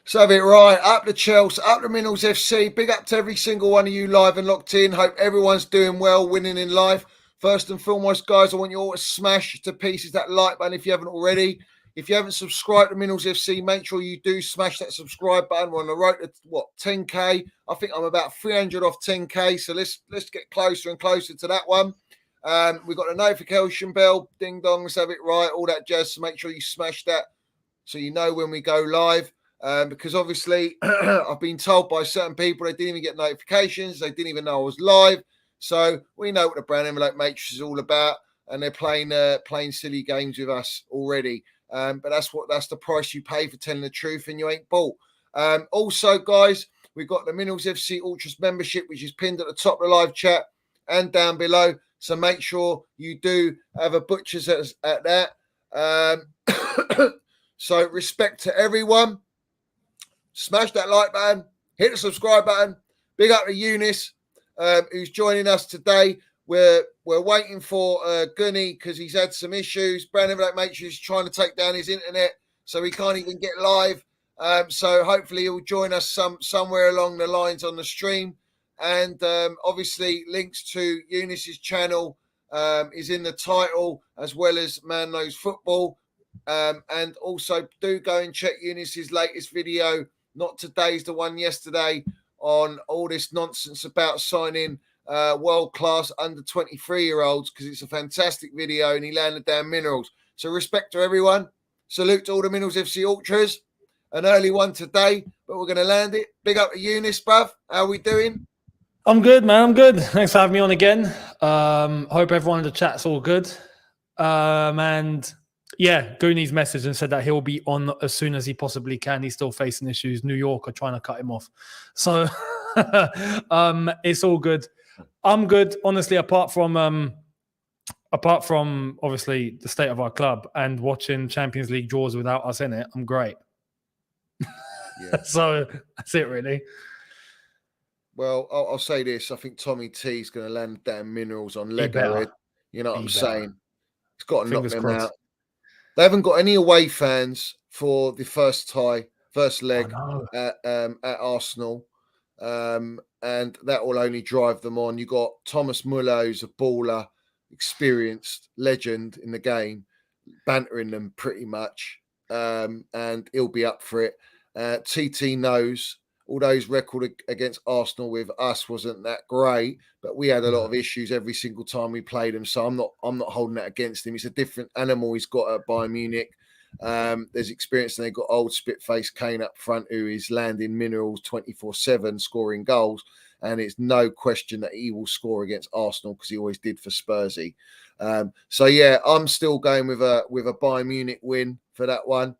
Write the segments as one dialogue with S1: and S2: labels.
S1: So have it right. Up the Chelsea, up the Minerals FC. Big up to every single one of you live and locked in. Hope everyone's doing well, winning in life. First and foremost, guys, I want you all to smash to pieces that like button if you haven't already. If you haven't subscribed to Minerals FC, make sure you do smash that subscribe button. We're on the road to 10k. I think I'm about 300 off 10k. So let's get closer and closer to that one. We've got the notification bell, ding dong, let's have it right, all that jazz. So make sure you smash that so you know when we go live. Because obviously I've been told by certain people they didn't even get notifications. They didn't even know I was live. So we know what the brand envelope matrix is all about, and they're playing silly games with us already. But that's the price you pay for telling the truth, and you ain't bought. Also, guys, we've got the Minerals FC Ultras membership, which is pinned at the top of the live chat and down below. So make sure you do have a butcher's at that. So respect to everyone. Smash that like button, hit the subscribe button. Big up to Eunice, who's joining us today. We're waiting for Gunny because he's had some issues. Brandon Black makes sure he's trying to take down his internet, so he can't even get live. So hopefully he'll join us somewhere along the lines on the stream. And obviously links to Eunice's channel is in the title, as well as Man Knows Football. And also do go and check Eunice's latest video. Not today's, the one yesterday, on all this nonsense about signing world-class under 23-year-olds, because it's a fantastic video and he landed down Minerals. So respect to everyone. Salute to all the Minerals FC Ultras. An early one today, but we're going to land it. Big up to Eunice, bruv. How are we doing?
S2: I'm good, man. I'm good. Thanks for having me on again. Hope everyone in the chat's all good. And yeah, Gooni's messaged and said that he'll be on as soon as he possibly can. He's still facing issues. New York are trying to cut him off. So it's all good. I'm good, honestly, apart from obviously the state of our club and watching Champions League draws without us in it. I'm great. Yeah. So that's it, really.
S1: Well, I'll say this. I think Tommy T is going to land down Minerals on Lego. You know what I'm saying? He's got to knock them out. They haven't got any away fans for the first leg at Arsenal. And that will only drive them on. You got Thomas Muller, who's a baller, experienced legend in the game, bantering them pretty much. And he'll be up for it. TT knows, although his record against Arsenal with us wasn't that great, but we had a lot of issues every single time we played him. So I'm not holding that against him. It's a different animal he's got at Bayern Munich. There's experience, and they've got old spit-faced Kane up front, who is landing Minerals 24/7, scoring goals. And it's no question that he will score against Arsenal, because he always did for Spursy. So yeah, I'm still going with a Bayern Munich win for that one.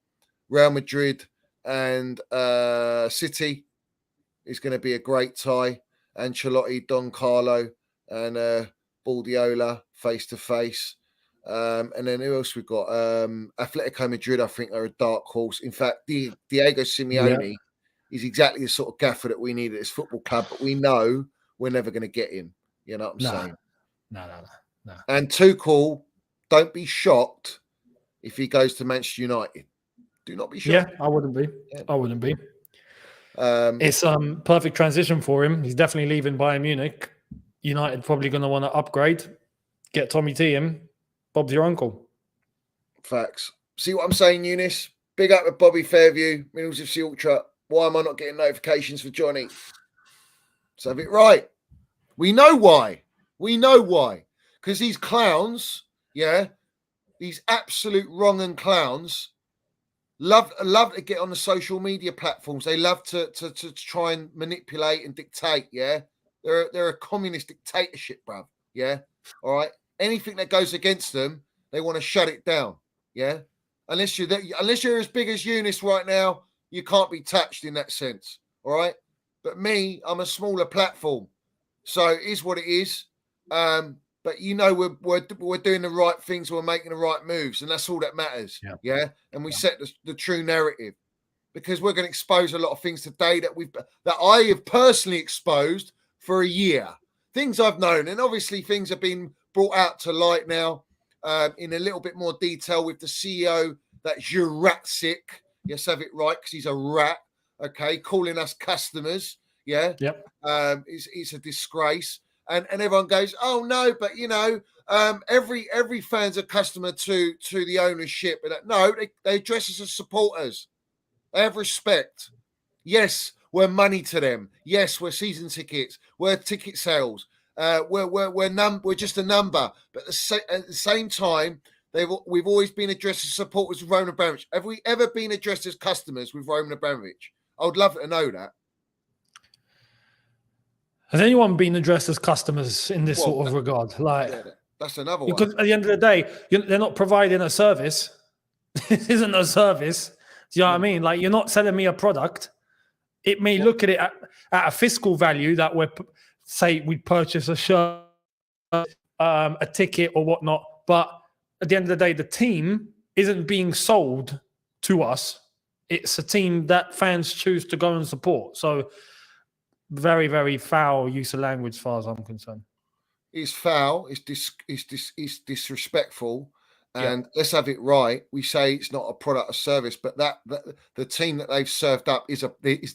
S1: Real Madrid and City is going to be a great tie. Ancelotti, Don Carlo, and Baldiola face to face. And then who else we've got? Atletico Madrid, I think, are a dark horse. In fact, Diego Simeone is exactly the sort of gaffer that we need at this football club, but we know we're never going to get him. You know what I'm saying?
S2: No.
S1: And Tuchel, don't be shocked if he goes to Manchester United. Do not be shocked.
S2: Yeah, I wouldn't be. I wouldn't be. It's perfect transition for him. He's definitely leaving Bayern Munich. United probably going to want to upgrade, get Tommy T in. Bob's your uncle.
S1: Facts. See what I'm saying, Eunice? Big up to Bobby Fairview, Minerals FC Ultra. Why am I not getting notifications for Johnny? Let's have it right. We know why. Because these clowns, these absolute wrong and clowns, love to get on the social media platforms. They love to try and manipulate and dictate. Yeah, they're a communist dictatorship, bruv. Yeah, all right. Anything that goes against them, they want to shut it down. Yeah, unless you're as big as Eunice right now, you can't be touched in that sense. All right. But me, I'm a smaller platform, so it is what it is. But you know, we're doing the right things, we're making the right moves, and that's all that matters. Yeah. And we set the true narrative, because we're going to expose a lot of things today that I have personally exposed for a year. Things I've known, and obviously things have been brought out to light now in a little bit more detail with the CEO, that Jurassic. Yes, have it right, because he's a rat. okay, calling us customers. Yeah.
S2: Yep.
S1: It's a disgrace. And everyone goes, oh no, but you know, every fan's a customer to the ownership. But no, they address us as supporters. They have respect. Yes, we're money to them. Yes, we're season tickets. We're ticket sales. We're just a number. But at the same time, we've always been addressed as supporters with Roman Abramovich. Have we ever been addressed as customers with Roman Abramovich? I would love to know that.
S2: Has anyone been addressed as customers in this sort of regard? Like,
S1: yeah, that's another one.
S2: Because at the end of the day, they're not providing a service. This isn't a service. Do you know what I mean? Like, you're not selling me a product. It may look at it at a fiscal value that say we purchase a shirt, a ticket or whatnot. But at the end of the day, the team isn't being sold to us. It's a team that fans choose to go and support. So very, very foul use of language as far as I'm concerned.
S1: It's foul. It's disrespectful. And let's have it right. We say it's not a product or service, but that the team that they've served up is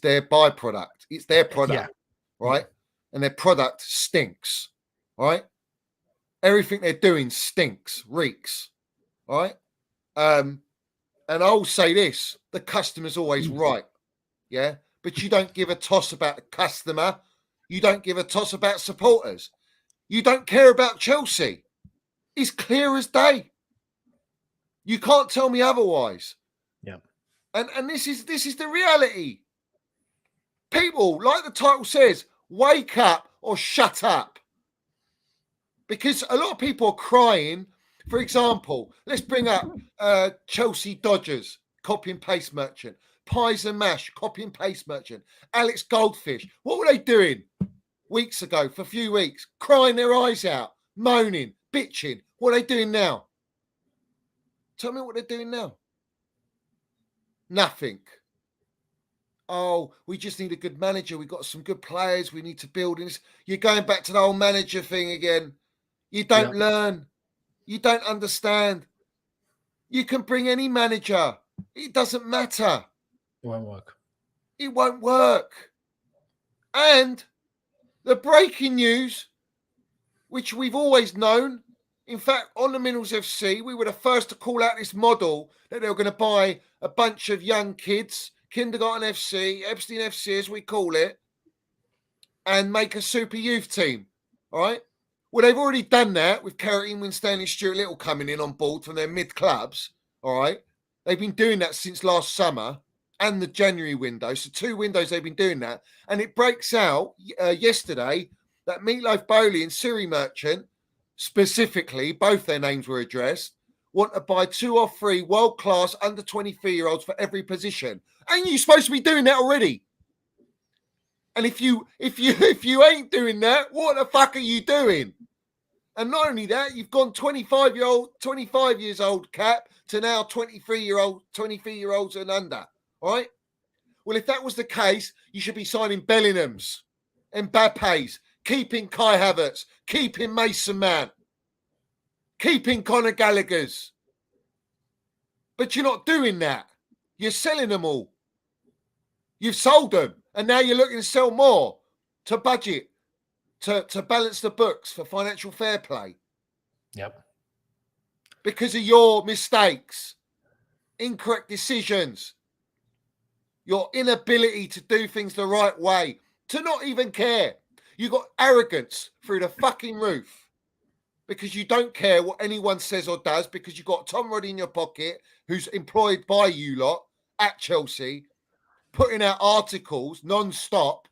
S1: their byproduct. It's their product, right? And their product stinks, right? Everything they're doing stinks, reeks, right? And I'll say this: the customer's always right, yeah. But you don't give a toss about the customer. You don't give a toss about supporters. You don't care about Chelsea. It's clear as day. You can't tell me otherwise.
S2: Yeah.
S1: And this is the reality. People, like the title says, wake up or shut up. Because a lot of people are crying. For example, let's bring up Chelsea Dodgers, copy and paste merchant. Pies and Mash, copy and paste merchant. Alex Goldfish. What were they doing weeks ago, for a few weeks? Crying their eyes out, moaning, bitching. What are they doing now? Tell me what they're doing now. Nothing. Oh, we just need a good manager. We've got some good players. We need to build this. You're going back to the old manager thing again. You don't learn. You don't understand. You can bring any manager. It doesn't matter.
S2: It won't work.
S1: It won't work. And the breaking news, which we've always known, in fact, on the Minerals FC, we were the first to call out this model that they were going to buy a bunch of young kids, kindergarten FC, Epstein FC as we call it, and make a super youth team. All right? Well, they've already done that with Carrington, Winstanley, Stuart Little coming in on board from their mid clubs. All right? They've been doing that since last summer and the January window. So 2 windows they've been doing that. And it breaks out yesterday that Meatloaf Bowley and Siri Merchant, specifically, both their names were addressed, want to buy 2 or 3 world-class under 23-year-olds for every position. And you're supposed to be doing that already. And if you ain't doing that, what the fuck are you doing? And not only that, you've gone 25 years old cap to now 23-year-olds and under. All right? Well, if that was the case, you should be signing Bellingham's, Mbappe's, keeping Kai Havertz, keeping Mason Mount, keeping Conor Gallagher's. But you're not doing that. You're selling them all. You've sold them. And now you're looking to sell more to budget, to balance the books for financial fair play.
S2: Yep.
S1: Because of your mistakes, incorrect decisions, your inability to do things the right way, to not even care. You got arrogance through the fucking roof because you don't care what anyone says or does because you've got Tom Roddy in your pocket who's employed by you lot at Chelsea, putting out articles non-stop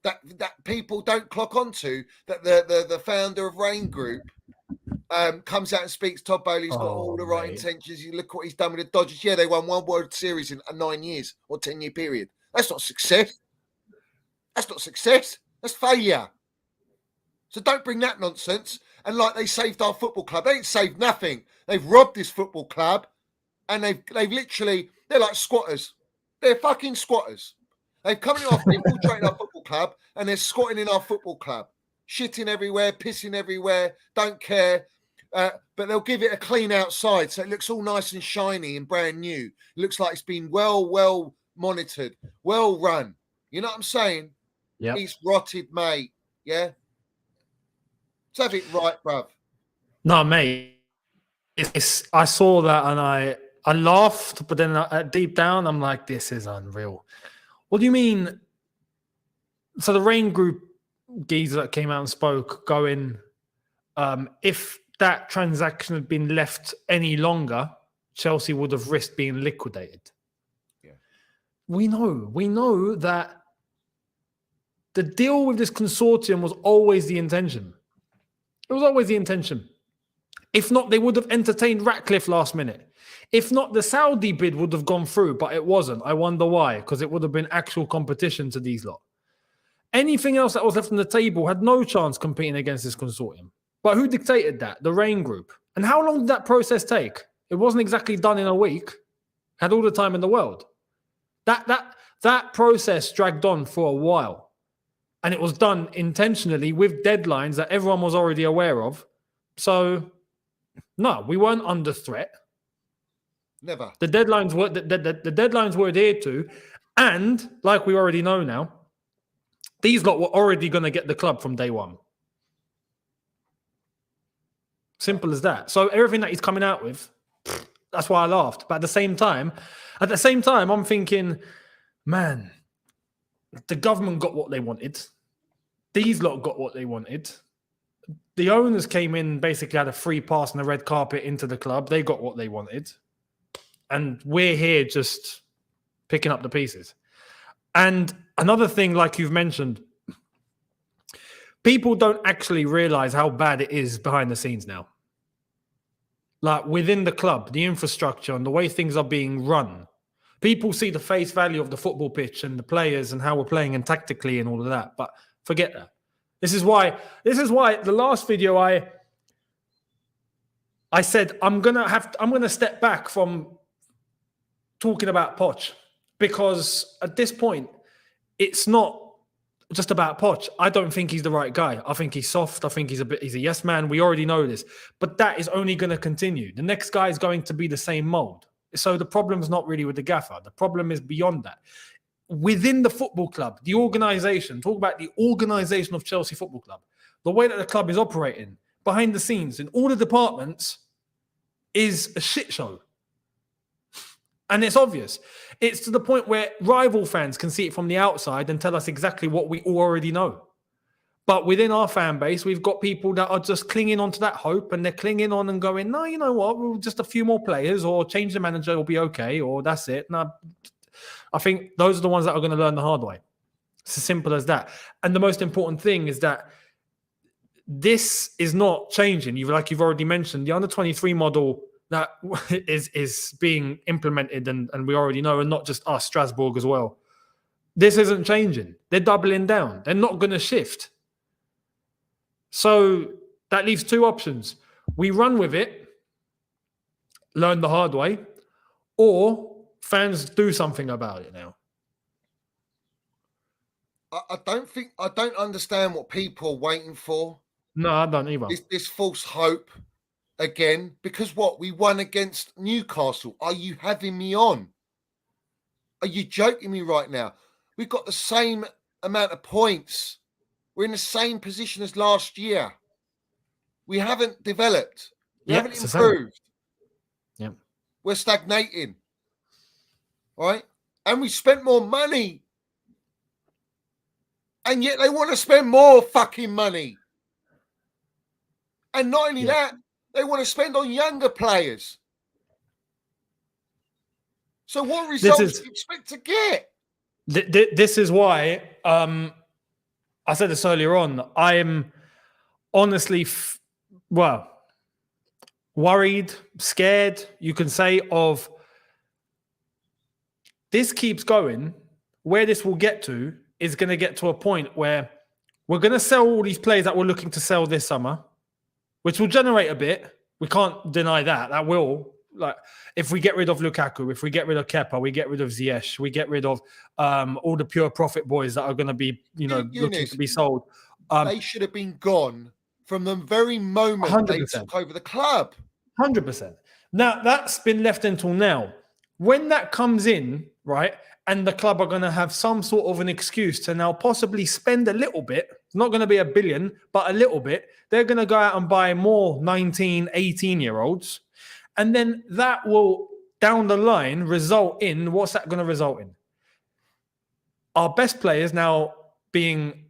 S1: that people don't clock onto, that the founder of Rain Group comes out and speaks. Todd Bowley's got all the right intentions. You look what he's done with the Dodgers. Yeah, they won 1 World Series in a 9 years or 10-year period. That's not success. That's not success. That's failure. So don't bring that nonsense. And like they saved our football club. They ain't saved nothing. They've robbed this football club. And they've literally, they're like squatters. They're fucking squatters. They've come into our infiltrating our football club and they're squatting in our football club. Shitting everywhere, pissing everywhere, don't care. But they'll give it a clean outside so it looks all nice and shiny and brand new. It looks like it's been well monitored, well run. You know what I'm saying?
S2: Yeah.
S1: It's rotted, mate. Yeah. Let's have it right, bruv.
S2: No, mate. I saw that and I laughed, but then deep down, I'm like, this is unreal. What do you mean? So the Rain Group geezer that came out and spoke, going, if that transaction had been left any longer, Chelsea would have risked being liquidated.
S1: Yeah.
S2: We know that the deal with this consortium was always the intention. It was always the intention. If not, they would have entertained Ratcliffe last minute. If not, the Saudi bid would have gone through, but it wasn't. I wonder why, because it would have been actual competition to these lot. Anything else that was left on the table had no chance competing against this consortium. But who dictated that? The Rain Group. And how long did that process take? It wasn't exactly done in a week. Had all the time in the world. That process dragged on for a while. And it was done intentionally with deadlines that everyone was already aware of. So, no, we weren't under threat.
S1: Never.
S2: The deadlines were adhered to. And, like we already know now, these lot were already going to get the club from day one. Simple as that. So everything that he's coming out with, that's why I laughed. But at the same time, I'm thinking, man, the government got what they wanted. These lot got what they wanted. The owners came in, basically had a free pass and a red carpet into the club. They got what they wanted. And we're here just picking up the pieces. And another thing, like you've mentioned, people don't actually realize how bad it is behind the scenes now. Like within the club, the infrastructure and the way things are being run. People see the face value of the football pitch and the players and how we're playing and tactically and all of that. But forget that. This is why the last video I said I'm gonna step back from talking about Poch, because at this point it's not just about Poch. I don't think he's the right guy. I think he's soft. I think he's a yes man. We already know this. But that is only going to continue. The next guy is going to be the same mold. So the problem's not really with the gaffer. The problem is beyond that. Within the football club, the organisation, talk about the organisation of Chelsea Football Club, the way that the club is operating, behind the scenes, in all the departments, is a shit show. And it's obvious. It's to the point where rival fans can see it from the outside and tell us exactly what we already know. But within our fan base, we've got people that are just clinging on to that hope, and they're clinging on and going, no, you know what, we'll just a few more players, or change the manager, it'll be okay, or that's it. No, I think those are the ones that are going to learn the hard way. It's as simple as that. And the most important thing is that this is not changing. Like you've already mentioned, the under-23 model that is being implemented, and we already know, and not just us, Strasbourg as well. This isn't changing. They're doubling down. They're not going to shift. So that leaves two options. We run with it, learn the hard way, or fans do something about it now.
S1: I don't understand what people are waiting for.
S2: No, I don't either.
S1: This false hope. Again, because what? We won against Newcastle. Are you having me on? Are you joking me right now? We've got the same amount of points. We're in the same position as last year. We haven't developed. We haven't improved.
S2: Yeah.
S1: We're stagnating. All right? And we spent more money. And yet they want to spend more fucking money. And not only that, they want to spend on younger players. So what results do you expect to get?
S2: This is why I said this earlier on. I am honestly, worried, scared, you can say, of this keeps going. Where this will get to is going to get to a point where we're going to sell all these players that we're looking to sell this summer, which will generate a bit. We can't deny that. That will. Like, if we get rid of Lukaku, if we get rid of Kepa, we get rid of Ziyech, we get rid of all the pure profit boys that are going to be, looking to be sold.
S1: They should have been gone from the very moment 100%. They took over the club.
S2: 100%. Now, that's been left until now. When that comes in, right? And the club are going to have some sort of an excuse to now possibly spend a little bit. It's not going to be $1 billion, but a little bit. They're going to go out and buy more 19, 18-year-olds. And then that will, down the line, result in, what's that going to result in? Our best players now being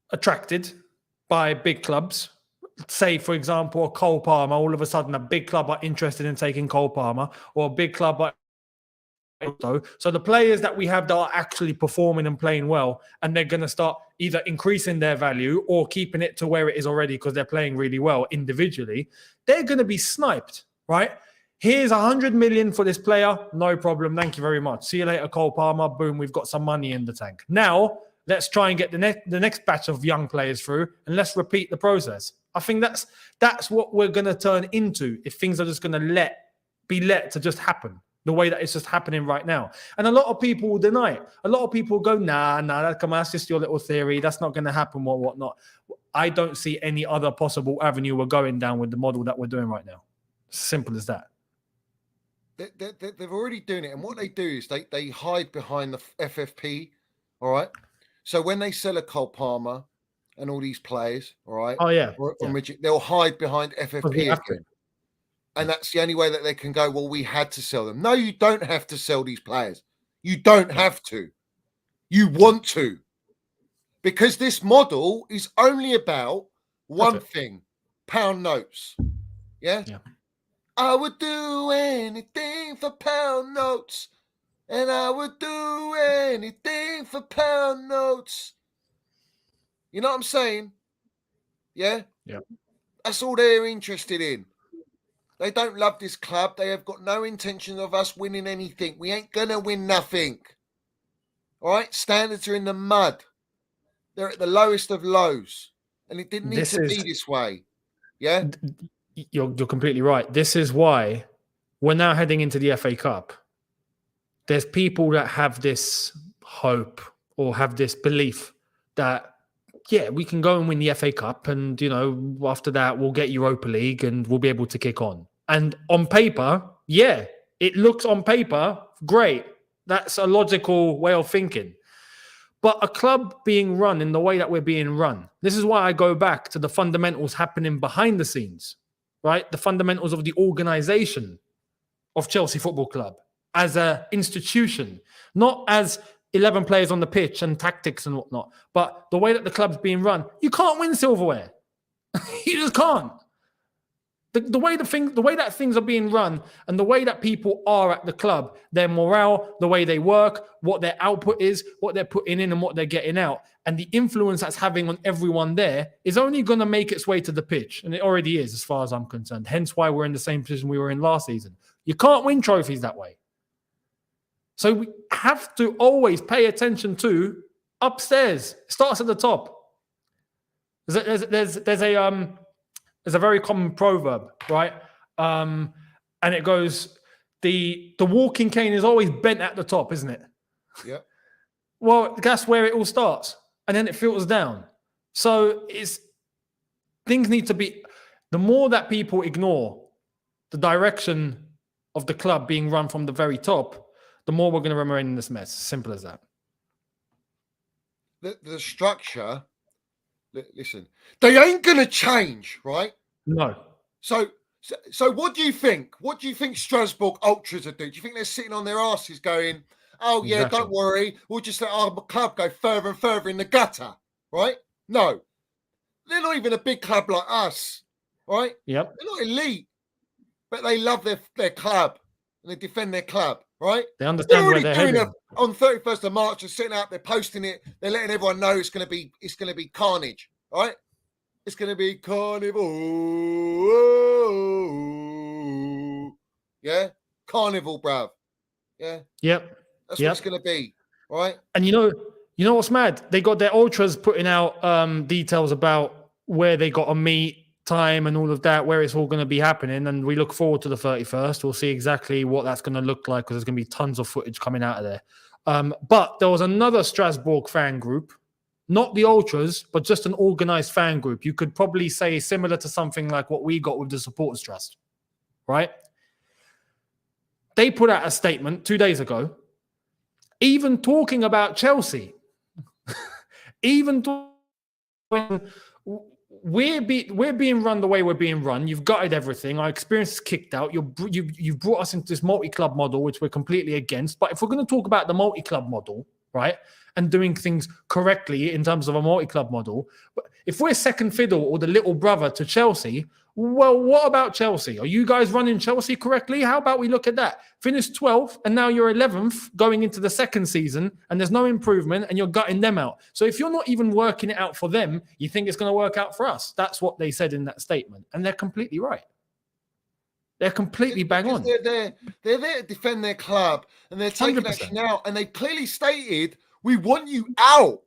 S2: attracted by big clubs. Say, for example, a Cole Palmer, all of a sudden a big club are interested in taking Cole Palmer, or a big club are so the players that we have that are actually performing and playing well, and they're going to start either increasing their value or keeping it to where it is already because they're playing really well individually, they're going to be sniped, right? Here's 100 million for this player. No problem. Thank you very much. See you later, Cole Palmer. Boom, we've got some money in the tank. Now, let's try and get the next batch of young players through, and let's repeat the process. I think that's what we're going to turn into if things are just going to be let to just happen the way that it's just happening right now. And a lot of people will deny it. A lot of people go, nah, come on, that's just your little theory. That's not going to happen or whatnot. I don't see any other possible avenue we're going down with the model that we're doing right now. Simple as that.
S1: They're already doing it. And what they do is they hide behind the FFP, all right? So when they sell a Cole Palmer and all these players, all right?
S2: Oh, yeah.
S1: They'll hide behind FFP again. And that's the only way that they can go, well, we had to sell them. No, you don't have to sell these players. You don't have to. You want to. Because this model is only about one thing, pound notes. Yeah? I would do anything for pound notes. And I would do anything for pound notes. You know what I'm saying? Yeah?
S2: Yeah.
S1: That's all they're interested in. They don't love this club. They have got no intention of us winning anything. We ain't going to win nothing. All right? Standards are in the mud. They're at the lowest of lows. And it didn't need to be this way. Yeah?
S2: You're completely right. This is why we're now heading into the FA Cup. There's people that have this hope or have this belief that, yeah, we can go and win the FA Cup and, after that, we'll get Europa League and we'll be able to kick on. And on paper, yeah, it looks on paper great. That's a logical way of thinking. But a club being run in the way that we're being run, this is why I go back to the fundamentals happening behind the scenes, right? The fundamentals of the organization of Chelsea Football Club as an institution, not as 11 players on the pitch and tactics and whatnot, but the way that the club's being run, you can't win silverware. You just can't. The way that things are being run and the way that people are at the club, their morale, the way they work, what their output is, what they're putting in and what they're getting out, and the influence that's having on everyone there is only going to make its way to the pitch. And it already is, as far as I'm concerned. Hence why we're in the same position we were in last season. You can't win trophies that way. So we have to always pay attention to upstairs. It starts at the top. There's a very common proverb, right? And it goes, the walking cane is always bent at the top, isn't it?
S1: Yeah.
S2: Well, that's where it all starts. And then it filters down. So things need to be, the more that people ignore the direction of the club being run from the very top, the more we're going to remain in this mess. Simple as that.
S1: The structure, listen, they ain't going to change, right?
S2: No.
S1: So what do you think? What do you think Strasbourg Ultras are doing? Do you think they're sitting on their asses going, oh, yeah,
S2: Exactly.
S1: don't worry, we'll just let our club go further and further in the gutter, right? No. They're not even a big club like us, right?
S2: Yep.
S1: They're not elite, but they love their club and they defend their club, right?
S2: They understand where they're heading.
S1: On 31st of March, they're sitting out, they're posting it, they're letting everyone know it's going to be carnage, right? It's going to be carnival. Yeah? Carnival, bruv. Yeah?
S2: Yep.
S1: That's what it's going to be, right?
S2: And you know what's mad? They got their ultras putting out details about where they got to meet, time and all of that, where it's all going to be happening. And we look forward to the 31st. We'll see exactly what that's going to look like because there's going to be tons of footage coming out of there. But there was another Strasbourg fan group, not the ultras, but just an organized fan group. You could probably say similar to something like what we got with the Supporters Trust, right? They put out a statement 2 days ago even talking about Chelsea, even when we're being run the way we're being run, you've gutted everything. Our experience is kicked out. You've brought us into this multi-club model, which we're completely against. But if we're going to talk about the multi-club model, right, and doing things correctly in terms of a multi-club model, but if we're second fiddle or the little brother to Chelsea, well, what about Chelsea? Are you guys running Chelsea correctly? How about we look at that? Finish 12th, and now you're 11th going into the second season, and there's no improvement, and you're gutting them out. So if you're not even working it out for them, you think it's going to work out for us. That's what they said in that statement, and they're completely right. They're completely bang on.
S1: They're there to defend their club, and they're taking
S2: 100%.
S1: action now, and they've clearly stated, we want you out.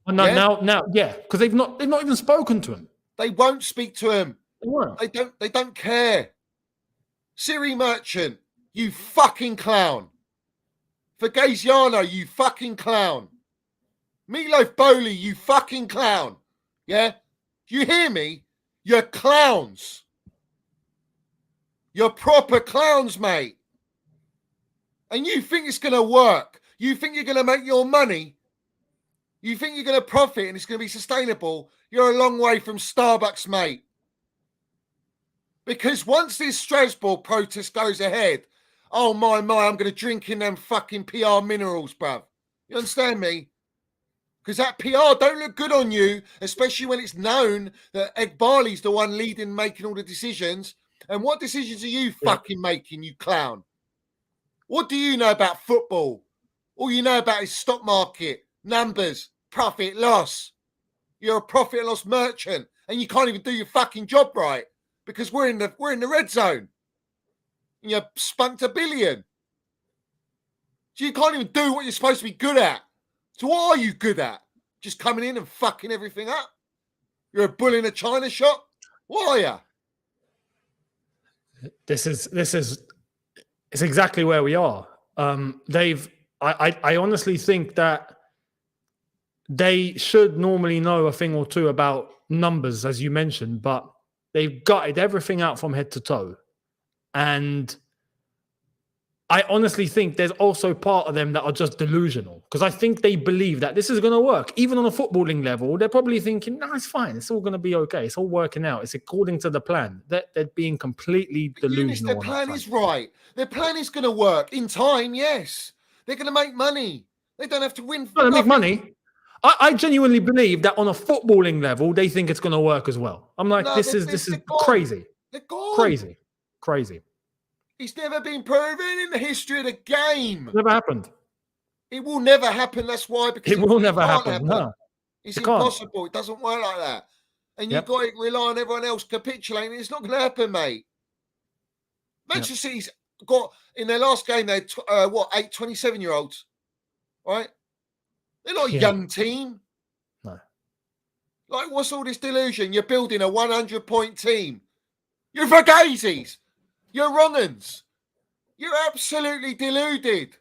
S2: Now, because they've not even spoken to him.
S1: They won't speak to him.
S2: They
S1: They don't care. Siri Merchant, you fucking clown. Vergaziano, you fucking clown. Meatloaf Bowley, you fucking clown. Yeah? Do you hear me? You're clowns. You're proper clowns, mate. And you think it's going to work. You think you're going to make your money. You think you're going to profit and it's going to be sustainable. You're a long way from Starbucks, mate. Because once this Strasbourg protest goes ahead, oh my, I'm going to drink in them fucking PR minerals, bruv. You understand me? Because that PR don't look good on you, especially when it's known that Egbali's the one leading, making all the decisions. And what decisions are you fucking making, you clown? What do you know about football? All you know about is stock market, numbers, profit, loss. You're a profit and loss merchant, and you can't even do your fucking job right. Because we're in the red zone. And you're spunked $1 billion. So you can't even do what you're supposed to be good at. So what are you good at? Just coming in and fucking everything up? You're a bull in a china shop? What are you?
S2: It's exactly where we are. I honestly think that they should normally know a thing or two about numbers, as you mentioned, but they've gutted everything out from head to toe. And I honestly think there's also part of them that are just delusional, because I think they believe that this is going to work. Even on a footballing level, they're probably thinking, no, it's fine. It's all going to be okay. It's all working out. It's according to the plan. They're being completely delusional.
S1: Their plan is right. Their plan is going to work in time, yes. They're going to make money. They don't have to win.
S2: No, they make money. I genuinely believe that on a footballing level, they think it's going to work as well. I'm like, this is crazy.
S1: They're gone.
S2: Crazy.
S1: It's never been proven in the history of the game.
S2: Never happened.
S1: It will never happen. That's why. Because
S2: it will never happen. No,
S1: it's impossible. It doesn't work like that. And you've got to rely on everyone else capitulating. It's not going to happen, mate. Manchester City's got, in their last game, they had, 8 27-year-olds, right? They're not a young team.
S2: No.
S1: Like, what's all this delusion? You're building a 100-point team. You're Vergazis. You're wrong-uns. You're absolutely deluded.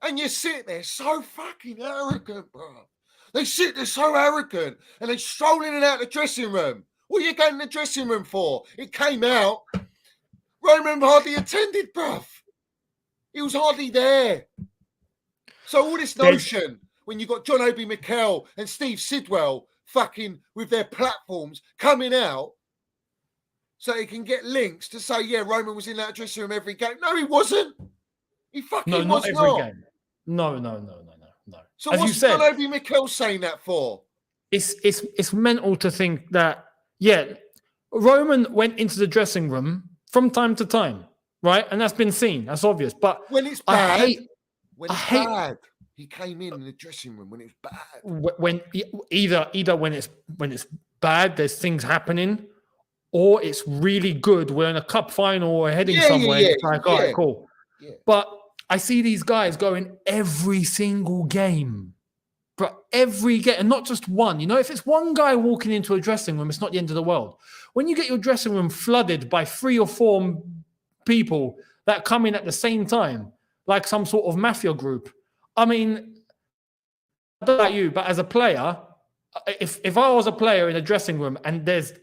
S1: And you sit there so fucking arrogant, bro. They sit there so arrogant and they stroll in and out of the dressing room. What are you going in the dressing room for? It came out. Roman hardly attended, bruv. He was hardly there. So all this notion, when you got John Obi Mikel and Steve Sidwell fucking with their platforms coming out so they can get links to say, yeah, Roman was in that dressing room every game. No, he wasn't. He fucking was not.
S2: Every game. No.
S1: So as what's John Obi Mikel saying that for?
S2: It's mental to think that, Roman went into the dressing room from time to time, right? And that's been seen. That's obvious. But
S1: when it's bad, bad. He came in the dressing room when it's bad.
S2: When either when it's bad, there's things happening, or it's really good. We're in a cup final or heading somewhere. And it's like, all right, cool. Yeah. But I see these guys going every single game. But every game, and not just one. You know, if it's one guy walking into a dressing room, it's not the end of the world. When you get your dressing room flooded by 3 or 4 people that come in at the same time, like some sort of mafia group, I mean, I don't know about you, but as a player, if I was a player in a dressing room and there's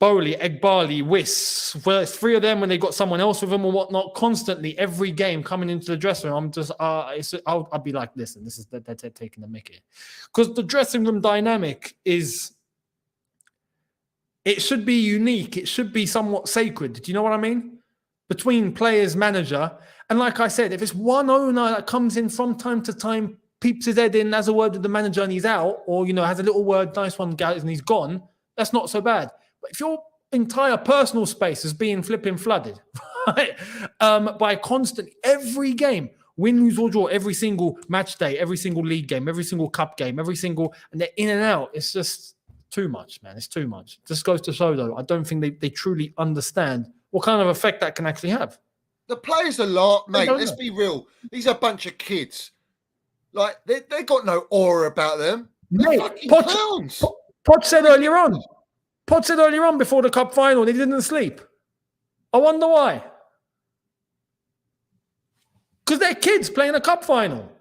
S2: Bowley, Egbali, Wiss, well, 3 of them when they got someone else with them or whatnot, constantly every game coming into the dressing room. I'm just, I'll be like, listen, this is they're taking the mickey, because the dressing room dynamic is, it should be unique. It should be somewhat sacred. Do you know what I mean? Between players, manager, and like I said, if it's one owner that comes in from time to time, peeps his head in, has a word with the manager and he's out, or has a little word, nice one, guys, and he's gone, that's not so bad. But if your entire personal space is being flipping flooded, right, by constant, every game, win, lose or draw, every single match day, every single league game, every single cup game, and they're in and out. It's just too much, man. It's too much. Just goes to show, though, I don't think they truly understand what kind of effect that can actually have.
S1: The players a lot, mate. Let's be real. These are a bunch of kids. Like, they got no aura about them. They're fucking clowns.
S2: Pod said earlier on before the cup final, they didn't sleep. I wonder why. Because they're kids playing a cup final.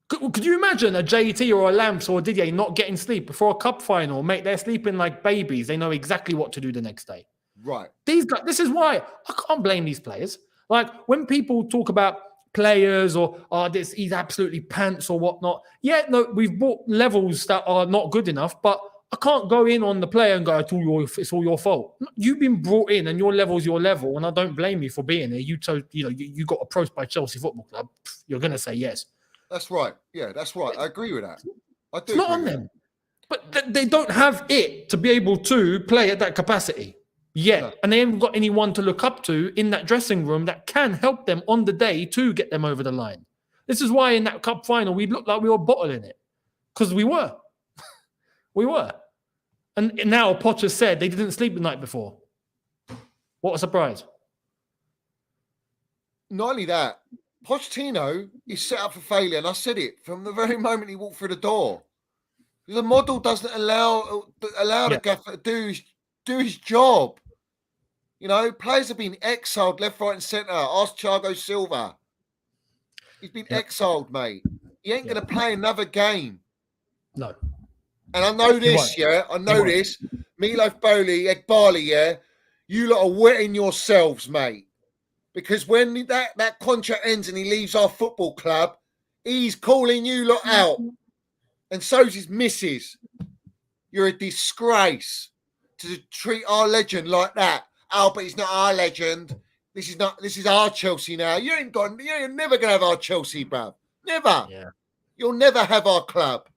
S2: Could you imagine a JT or a Lamps or a Didier not getting sleep before a cup final? Mate, they're sleeping like babies. They know exactly what to do the next day.
S1: Right.
S2: These guys, this is why I can't blame these players. Like, when people talk about players or he's absolutely pants or whatnot. Yeah, no, we've bought levels that are not good enough, but I can't go in on the player and go, it's all your fault. You've been brought in and your level's your level, and I don't blame you for being here. You got approached by Chelsea Football Club. You're going to say yes.
S1: That's right. Yeah, that's right. I agree with that. I do.
S2: It's not on them. But they don't have it to be able to play at that capacity yet. No. And they haven't got anyone to look up to in that dressing room that can help them on the day to get them over the line. This is why in that cup final, we looked like we were bottling it. Because we were. We were. And now Potter said they didn't sleep the night before. What a surprise.
S1: Not only that, Pochettino is set up for failure. And I said it from the very moment he walked through the door. The model doesn't allow the gaffer to do his job. Players have been exiled left, right, and centre. Ask Thiago Silva. He's been exiled, mate. He ain't going to play another game.
S2: No.
S1: And I know this, I know this. Milof Bowley, Egbali, you lot are wetting yourselves, mate. Because when that contract ends and he leaves our football club, he's calling you lot out. And so's his missus. You're a disgrace to treat our legend like that. Oh, but he's not our legend. This is our Chelsea now. You're never gonna have our Chelsea, bruv. Never. Yeah. You'll never have our club.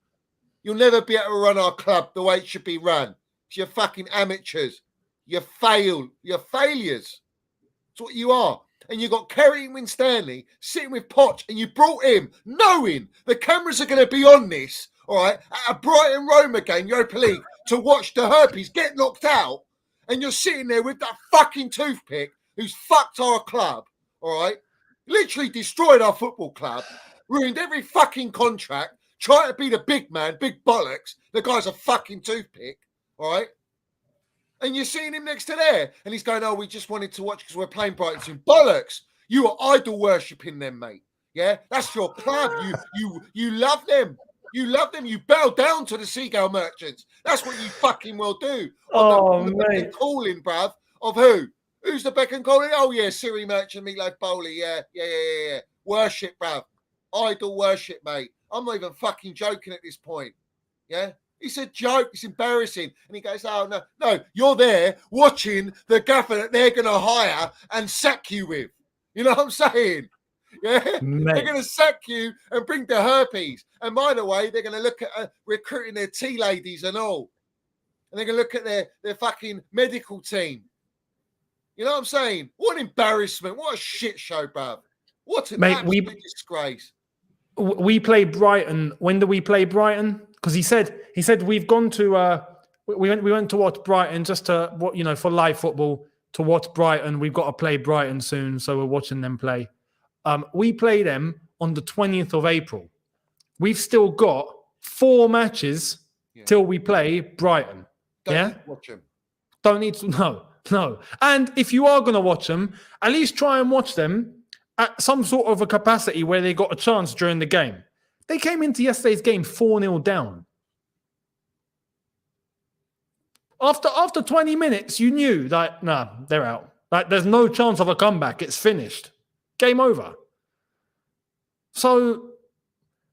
S1: You'll never be able to run our club the way it should be run. You're fucking amateurs. You're failures. That's what you are. And you got Kerry Winstanley sitting with Poch, and you brought him knowing the cameras are going to be on this, all right, at a Brighton Roma game, Europa League, to watch the Herpes get knocked out, and you're sitting there with that fucking toothpick who's fucked our club, all right, literally destroyed our football club, ruined every fucking contract, trying to be the big man, big bollocks. The guy's a fucking toothpick, all right? And you're seeing him next to there. And he's going, oh, we just wanted to watch because we're playing Brighton soon. Bollocks. You are idol worshipping them, mate. Yeah? That's your club. You love them. You love them. You bow down to the Seagull Merchants. That's what you fucking will do. On the beck and calling, bruv. Of who? Who's the beck and calling? Oh, yeah, Siri Merchant, Meatloaf Bowley. Yeah. Worship, bruv. Idol worship, mate. I'm not even fucking joking at this point. Yeah? It's a joke. It's embarrassing. And he goes, oh, no, you're there watching the gaffer that they're going to hire and sack you with. You know what I'm saying? Yeah? Mate. They're going to sack you and bring the herpes. And by the way, they're going to look at recruiting their tea ladies and all. And they're going to look at their fucking medical team. You know what I'm saying? What an embarrassment. What a shit show, bruv. What an absolute disgrace.
S2: We played Brighton. When do we play Brighton? Because he said we've gone to we went to watch Brighton just to for live football to watch Brighton. We've got to play Brighton soon, so we're watching them play. We play them on the 20th of April. We've still got 4 matches till we play Brighton.
S1: Don't need to watch them.
S2: Don't need to. No. And if you are going to watch them, at least try and watch them at some sort of a capacity where they got a chance during the game. They came into yesterday's game 4-0 down. After 20 minutes, you knew that, nah, they're out. Like, there's no chance of a comeback. It's finished. Game over. So,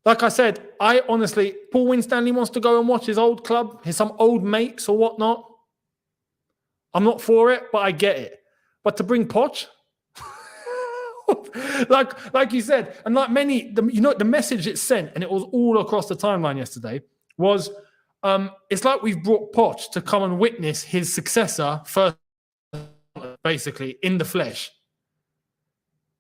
S2: like I said, I honestly, Paul Winstanley wants to go and watch his old club, some old mates or whatnot. I'm not for it, but I get it. But to bring Poch, like you said, and like many, the message it sent, and it was all across the timeline yesterday, was it's like we've brought Poch to come and witness his successor first, basically, in the flesh.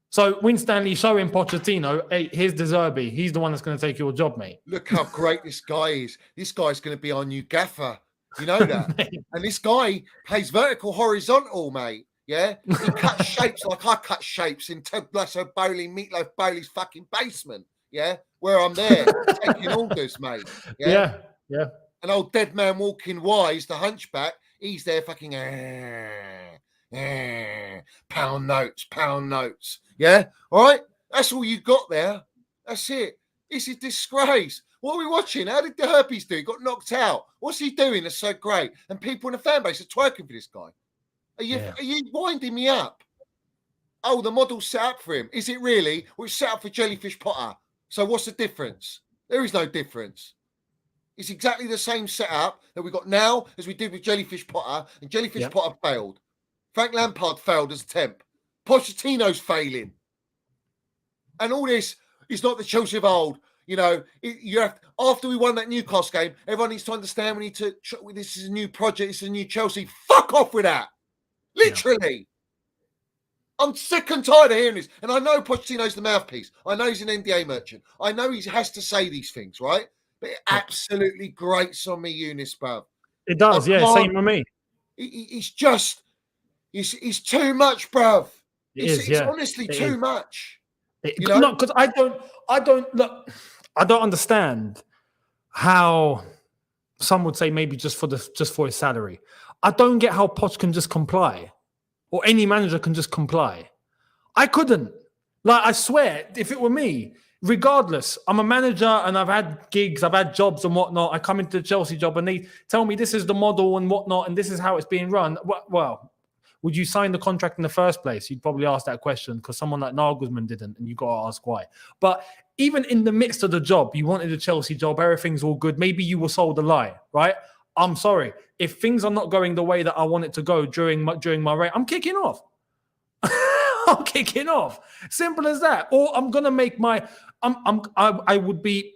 S2: So Winstanley showing Pochettino, hey, here's De Zerbi. He's the one that's going to take your job, mate.
S1: Look how great this guy is. This guy's going to be our new gaffer. You know that? And this guy plays vertical, horizontal, mate. Yeah? He cuts shapes like I cut shapes in Ted Lasso Bowley, Meatloaf Bowley's fucking basement. Yeah? Where I'm there taking orders, mate.
S2: Yeah.
S1: And old dead man walking wise, the hunchback, he's there fucking pound notes. Yeah? All right? That's all you got there. That's it. This is disgrace. What are we watching? How did the herpes do? He got knocked out. What's he doing that's so great? And people in the fan base are twerking for this guy. Are you winding me up? Oh, the model's set up for him. Is it really? Well, it's set up for Jellyfish Potter. So what's the difference? There is no difference. It's exactly the same setup that we got now as we did with Jellyfish Potter. And Jellyfish Potter failed. Frank Lampard failed as a temp. Pochettino's failing. And all this is not the Chelsea of old. You know, you have after we won that Newcastle game, everyone needs to understand we need to. This is a new project. This is a new Chelsea. Fuck off with that. Literally. Yeah. I'm sick and tired of hearing this. And I know Pochettino's the mouthpiece. I know he's an NDA merchant. I know he has to say these things, right? But it absolutely grates on me, Eunice, bruv.
S2: It does, same with me.
S1: It's just, it's too much, bruv. It's honestly too much.
S2: No, because I don't understand how some would say maybe just for his salary. I don't get how Poch can just comply, or any manager can just comply. I couldn't. Like, I swear, if it were me, regardless, I'm a manager and I've had gigs, I've had jobs and whatnot. I come into the Chelsea job and they tell me this is the model and whatnot, and this is how it's being run. Well, would you sign the contract in the first place? You'd probably ask that question because someone like Nagelsmann didn't, and you got to ask why. But even in the midst of the job, you wanted a Chelsea job, everything's all good. Maybe you were sold a lie, right? I'm sorry. If things are not going the way that I want it to go during my rate, I'm kicking off. I'm kicking off. Simple as that. Or I'm gonna make I would be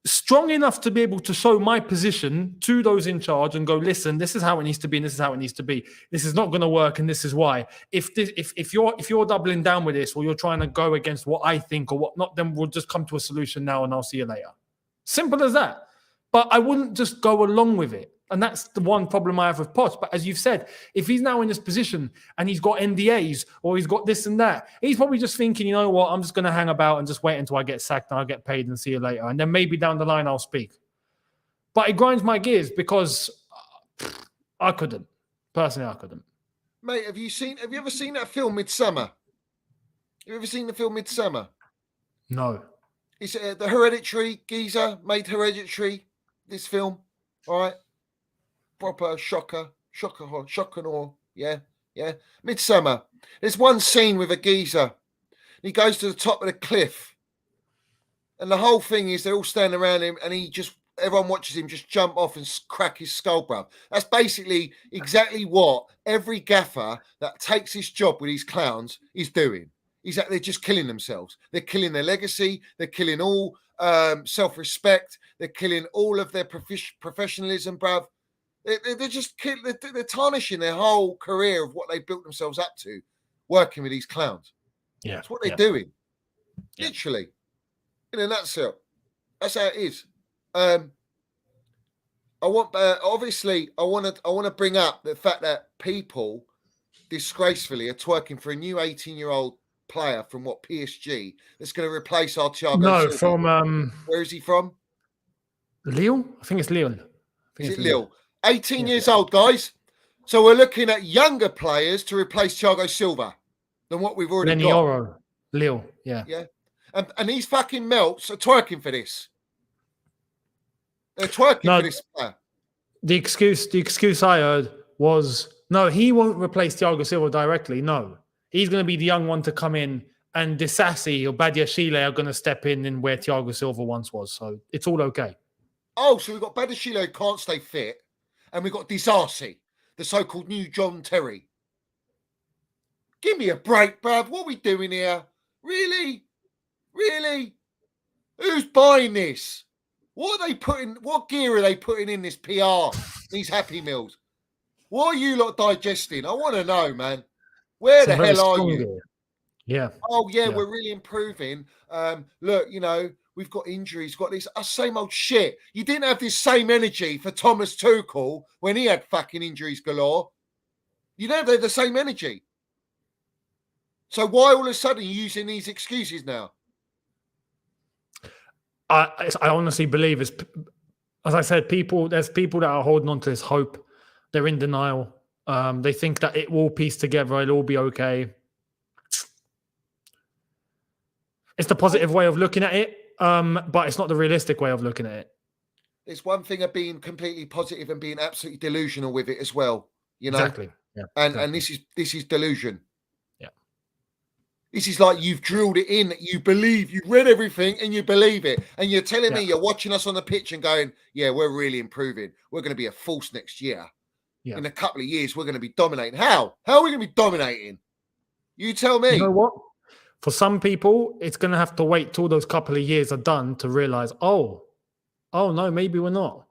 S2: strong enough to be able to show my position to those in charge and go, listen, this is how it needs to be, and this is how it needs to be. This is not going to work, and this is why. If you're doubling down with this, or you're trying to go against what I think or whatnot, then we'll just come to a solution now, and I'll see you later. Simple as that. But I wouldn't just go along with it. And that's the one problem I have with Poch. But as you've said, if he's now in this position and he's got NDAs or he's got this and that, he's probably just thinking, you know what, I'm just going to hang about and just wait until I get sacked and I'll get paid and see you later. And then maybe down the line I'll speak. But it grinds my gears because I couldn't. Personally, I couldn't.
S1: Mate, have you ever seen that film Midsummer? Have you ever seen the film Midsummer? No. It's the Hereditary geezer made Hereditary, this film. All right. Proper shocker, yeah. Midsummer. There's one scene with a geezer. He goes to the top of the cliff. And the whole thing is they're all standing around him and everyone watches him just jump off and crack his skull, bruv. That's basically exactly what every gaffer that takes his job with these clowns is doing. They're just killing themselves. They're killing their legacy. They're killing all self-respect. They're killing all of their professionalism, bruv. They're tarnishing their whole career of what they built themselves up to, working with these clowns. Yeah, that's what they're doing. Yeah. Literally, in a nutshell. That's how it is. I want to bring up the fact that people disgracefully are twerking for a new 18-year-old player from PSG that's going to replace our Thiago.
S2: No,
S1: Silva.
S2: from
S1: where is he from?
S2: Lille? I think it's Lille.
S1: Is it Lille? 18 years old, guys. So we're looking at younger players to replace Thiago Silva than what we've already got.
S2: Lille, yeah.
S1: Yeah. And these fucking melts are twerking for this. They're twerking for this player.
S2: The excuse I heard was, no, he won't replace Thiago Silva directly. No, he's going to be the young one to come in, and Disasi or Badiashile are going to step in where Thiago Silva once was. So it's all okay.
S1: Oh, so we've got Badiashile who can't stay fit, and we've got Disasi, the so-called new John Terry. Give me a break, bruv. What are we doing here? Really? Really? Who's buying this? What gear are they putting in this PR, these Happy Meals? What are you lot digesting? I want to know, man. Where the hell are you?
S2: Gear. Yeah.
S1: Oh, yeah, we're really improving. Look, we've got injuries, got this same old shit. You didn't have this same energy for Thomas Tuchel when he had fucking injuries galore. You don't have the same energy. So why all of a sudden are you using these excuses now?
S2: I honestly believe, as I said, there's people that are holding on to this hope. They're in denial. They think that it will piece together. It'll all be okay. It's the positive way of looking at it, but it's not the realistic way of looking at it.
S1: There's one thing of being completely positive and being absolutely delusional with it as well.
S2: Exactly. Yeah.
S1: And this is delusion.
S2: Yeah.
S1: This is like you've drilled it in that you believe, you've read everything and you believe it. And you're telling me you're watching us on the pitch and going, yeah, we're really improving. We're going to be a force next year. Yeah. In a couple of years, we're going to be dominating. How? How are we going to be dominating? You tell me.
S2: You know what? For some people, it's going to have to wait till those couple of years are done to realize, oh no, maybe we're not.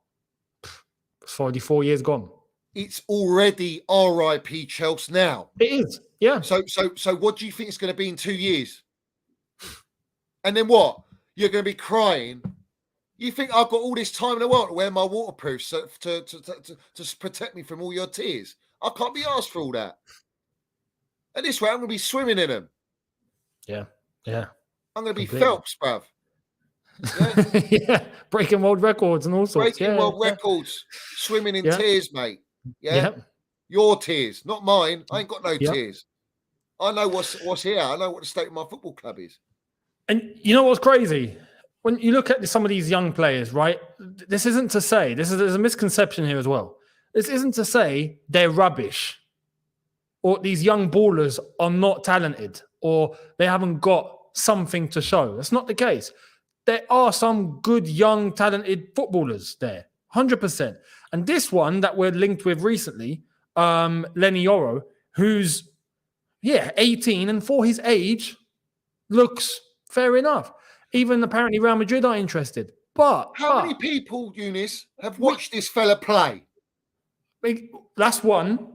S2: It's already 4 years gone.
S1: It's already RIP Chelsea now.
S2: It is, yeah.
S1: So what do you think it's going to be in 2 years? And then what? You're going to be crying. You think I've got all this time in the world to wear my waterproofs to protect me from all your tears? I can't be asked for all that. And this way, I'm going to be swimming in them.
S2: Yeah.
S1: I'm going to be Phelps, bruv.
S2: Yeah. Yeah, breaking world records and all sorts.
S1: Breaking world records, swimming in tears, mate. Yeah, your tears, not mine. I ain't got no tears. I know what's here. I know what the state of my football club is.
S2: And you know what's crazy? When you look at some of these young players, right? This isn't to say there's a misconception here as well. This isn't to say they're rubbish, or these young ballers are not talented, or they haven't got something to show. That's not the case. There are some good, young, talented footballers there, 100%. And this one that we're linked with recently, Lenny Yoro, who's, 18, and for his age, looks fair enough. Even apparently Real Madrid are interested. But
S1: how many people, Eunice, have watched this fella play?
S2: That's one.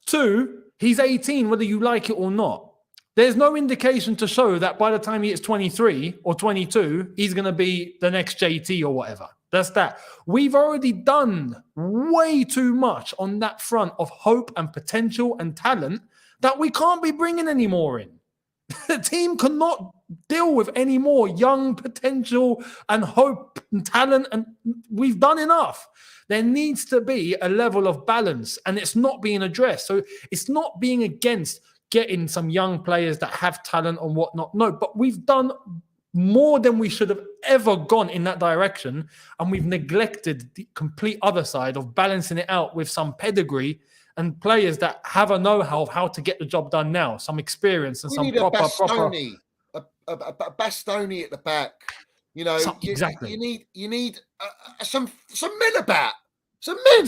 S2: Two, he's 18, whether you like it or not. There's no indication to show that by the time he hits 23 or 22, he's going to be the next JT or whatever. That's that. We've already done way too much on that front of hope and potential and talent that we can't be bringing any more in. The team cannot deal with any more young potential and hope and talent, and we've done enough. There needs to be a level of balance, and it's not being addressed. So it's not being against getting some young players that have talent and whatnot. No, but we've done more than we should have ever gone in that direction, and we've neglected the complete other side of balancing it out with some pedigree and players that have a know-how of how to get the job done now, some experience and some proper...
S1: A Bastoni at the back.
S2: Exactly.
S1: You need some men about. Some men.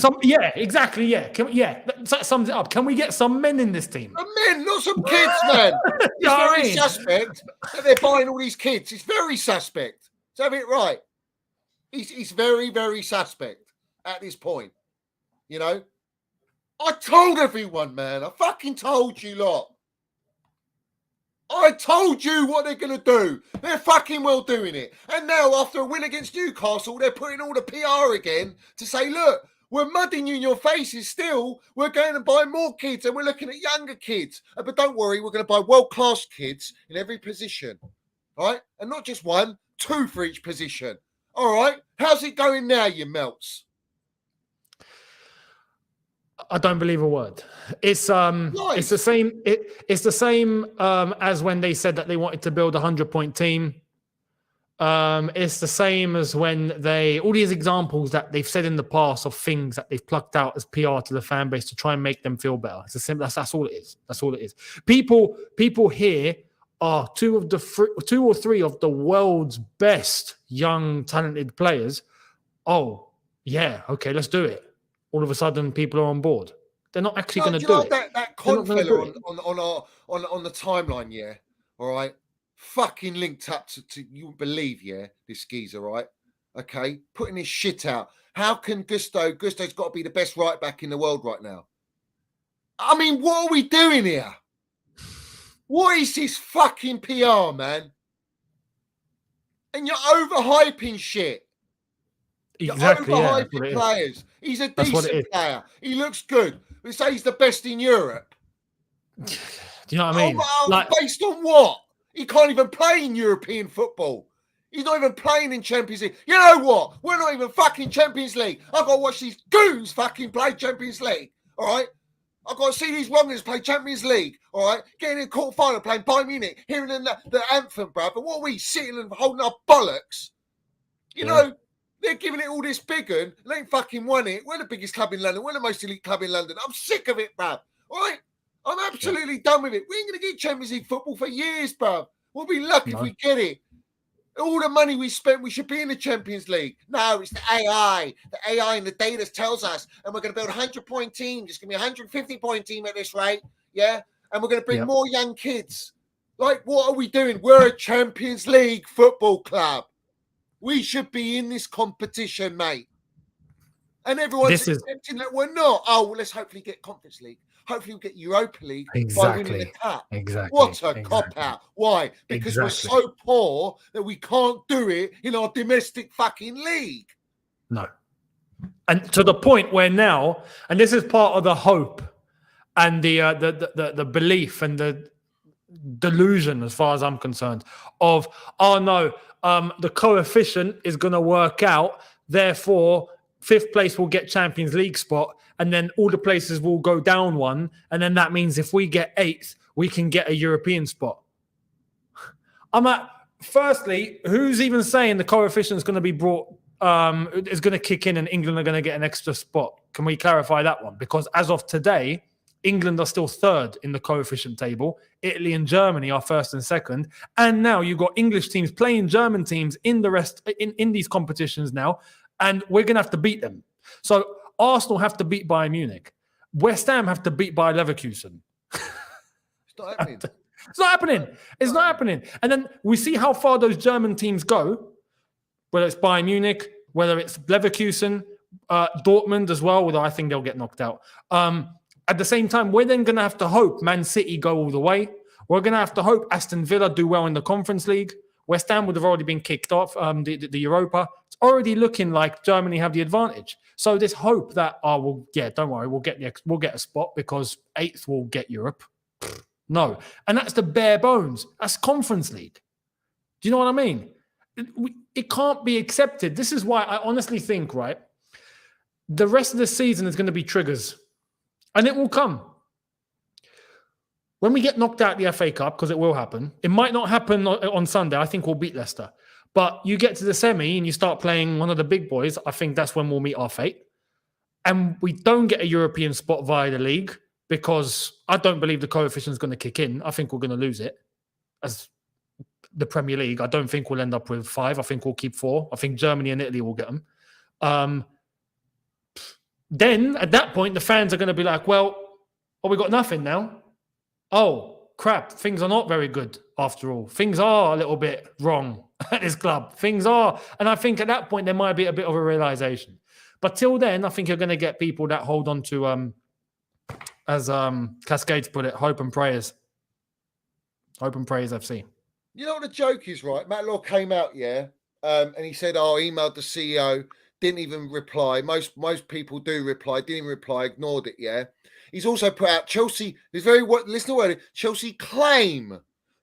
S2: Exactly. That sums it up. Can we get some men in this team?
S1: Some men, not some kids, man. It's very suspect that they're buying all these kids. It's very suspect. Let's have it right. He's very, very suspect at this point. I told everyone, man. I fucking told you lot. I told you what they're going to do. They're fucking well doing it. And now, after a win against Newcastle, they're putting all the PR again to say, look, we're mudding you in your faces still. We're going to buy more kids and we're looking at younger kids. But don't worry, we're going to buy world-class kids in every position. All right? And not just one, two for each position. All right? How's it going now, you melts?
S2: I don't believe a word. It's it's the same. It's the same as when they said that they wanted to build a 100-point team. It's the same as when all these examples that they've said in the past of things that they've plucked out as PR to the fan base to try and make them feel better. It's a simple. That's all it is. That's all it is. People here are two or three of the world's best young talented players. Oh yeah, okay, let's do it. All of a sudden, people are on board. They're not actually going to do it.
S1: That con fella on the timeline, yeah. All right. Fucking linked up to you believe, yeah, this geezer, right? Okay, putting his shit out. How can Gusto's got to be the best right back in the world right now? I mean, what are we doing here? What is this fucking PR, man? And you're overhyping shit.
S2: Exactly.
S1: You're overhyping players. He's a decent player. He looks good. We say he's the best in Europe.
S2: Do you know what I mean?
S1: Based on what? He can't even play in European football. He's not even playing in Champions League. You know what? We're not even fucking Champions League. I've got to watch these goons fucking play Champions League. All right? I've got to see these wrongers play Champions League. All right? Getting in quarter final, playing Bayern Munich, hearing the anthem, bruv. But what are we sitting and holding our bollocks? You know, they're giving it all this big un. They ain't fucking won it. We're the biggest club in London. We're the most elite club in London. I'm sick of it, bruv. All right? I'm absolutely done with it. We ain't going to get Champions League football for years, bruv. We'll be lucky if we get it. All the money we spent, we should be in the Champions League. No, it's the AI. The AI and the data tells us, and we're going to build a 100-point team. It's going to be a 150-point team at this rate, yeah? And we're going to bring more young kids. Like, what are we doing? We're a Champions League football club. We should be in this competition, mate. And everyone's accepting that we're not. Oh, well, let's hopefully get Conference League. Hopefully we'll get Europa League by winning the cup.
S2: Exactly.
S1: What a cop-out. Why? Because we're so poor that we can't do it in our domestic fucking league.
S2: No. And to the point where now, and this is part of the hope and the belief and the delusion, as far as I'm concerned, of, oh no, the coefficient is going to work out, therefore fifth place will get Champions League spot, and then all the places will go down one, and then that means if we get eighth, we can get a European spot. I'm like, firstly, who's even saying the coefficient is going to be brought, is going to kick in and England are going to get an extra spot? Can we clarify that one? Because as of today, England are still third in the coefficient table. Italy and Germany are first and second. And now you've got English teams playing German teams in these competitions now, and we're going to have to beat them. So Arsenal have to beat Bayern Munich. West Ham have to beat Bayer Leverkusen.
S1: It's not happening.
S2: It's not happening. It's not happening. And then we see how far those German teams go, whether it's Bayern Munich, whether it's Leverkusen, Dortmund as well, although I think they'll get knocked out. At the same time, we're then going to have to hope Man City go all the way. We're going to have to hope Aston Villa do well in the Conference League. West Ham would have already been kicked off the Europa. It's already looking like Germany have the advantage. So this hope that, don't worry, we'll get a spot because eighth will get Europe. No. And that's the bare bones. That's Conference League. Do you know what I mean? It can't be accepted. This is why I honestly think, right, the rest of the season is going to be triggers. And it will come. When we get knocked out the FA Cup, because it will happen, it might not happen on Sunday. I think we'll beat Leicester. But you get to the semi and you start playing one of the big boys, I think that's when we'll meet our fate. And we don't get a European spot via the league because I don't believe the coefficient is going to kick in. I think we're going to lose it as the Premier League. I don't think we'll end up with 5. I think we'll keep 4. I think Germany and Italy will get them. Then at that point, the fans are going to be like, well, we got nothing now. Oh, crap. Things are not very good after all. Things are a little bit wrong at this club. Things are. And I think at that point, there might be a bit of a realization. But till then, I think you're going to get people that hold on to, as Cascades put it, hope and prayers. Hope and prayers FC.
S1: You know what the joke is, right? Matt Law came out, and he said, I emailed the CEO, didn't even reply. Most people do reply, didn't even reply, ignored it, He's also put out Chelsea, listen to what Chelsea claim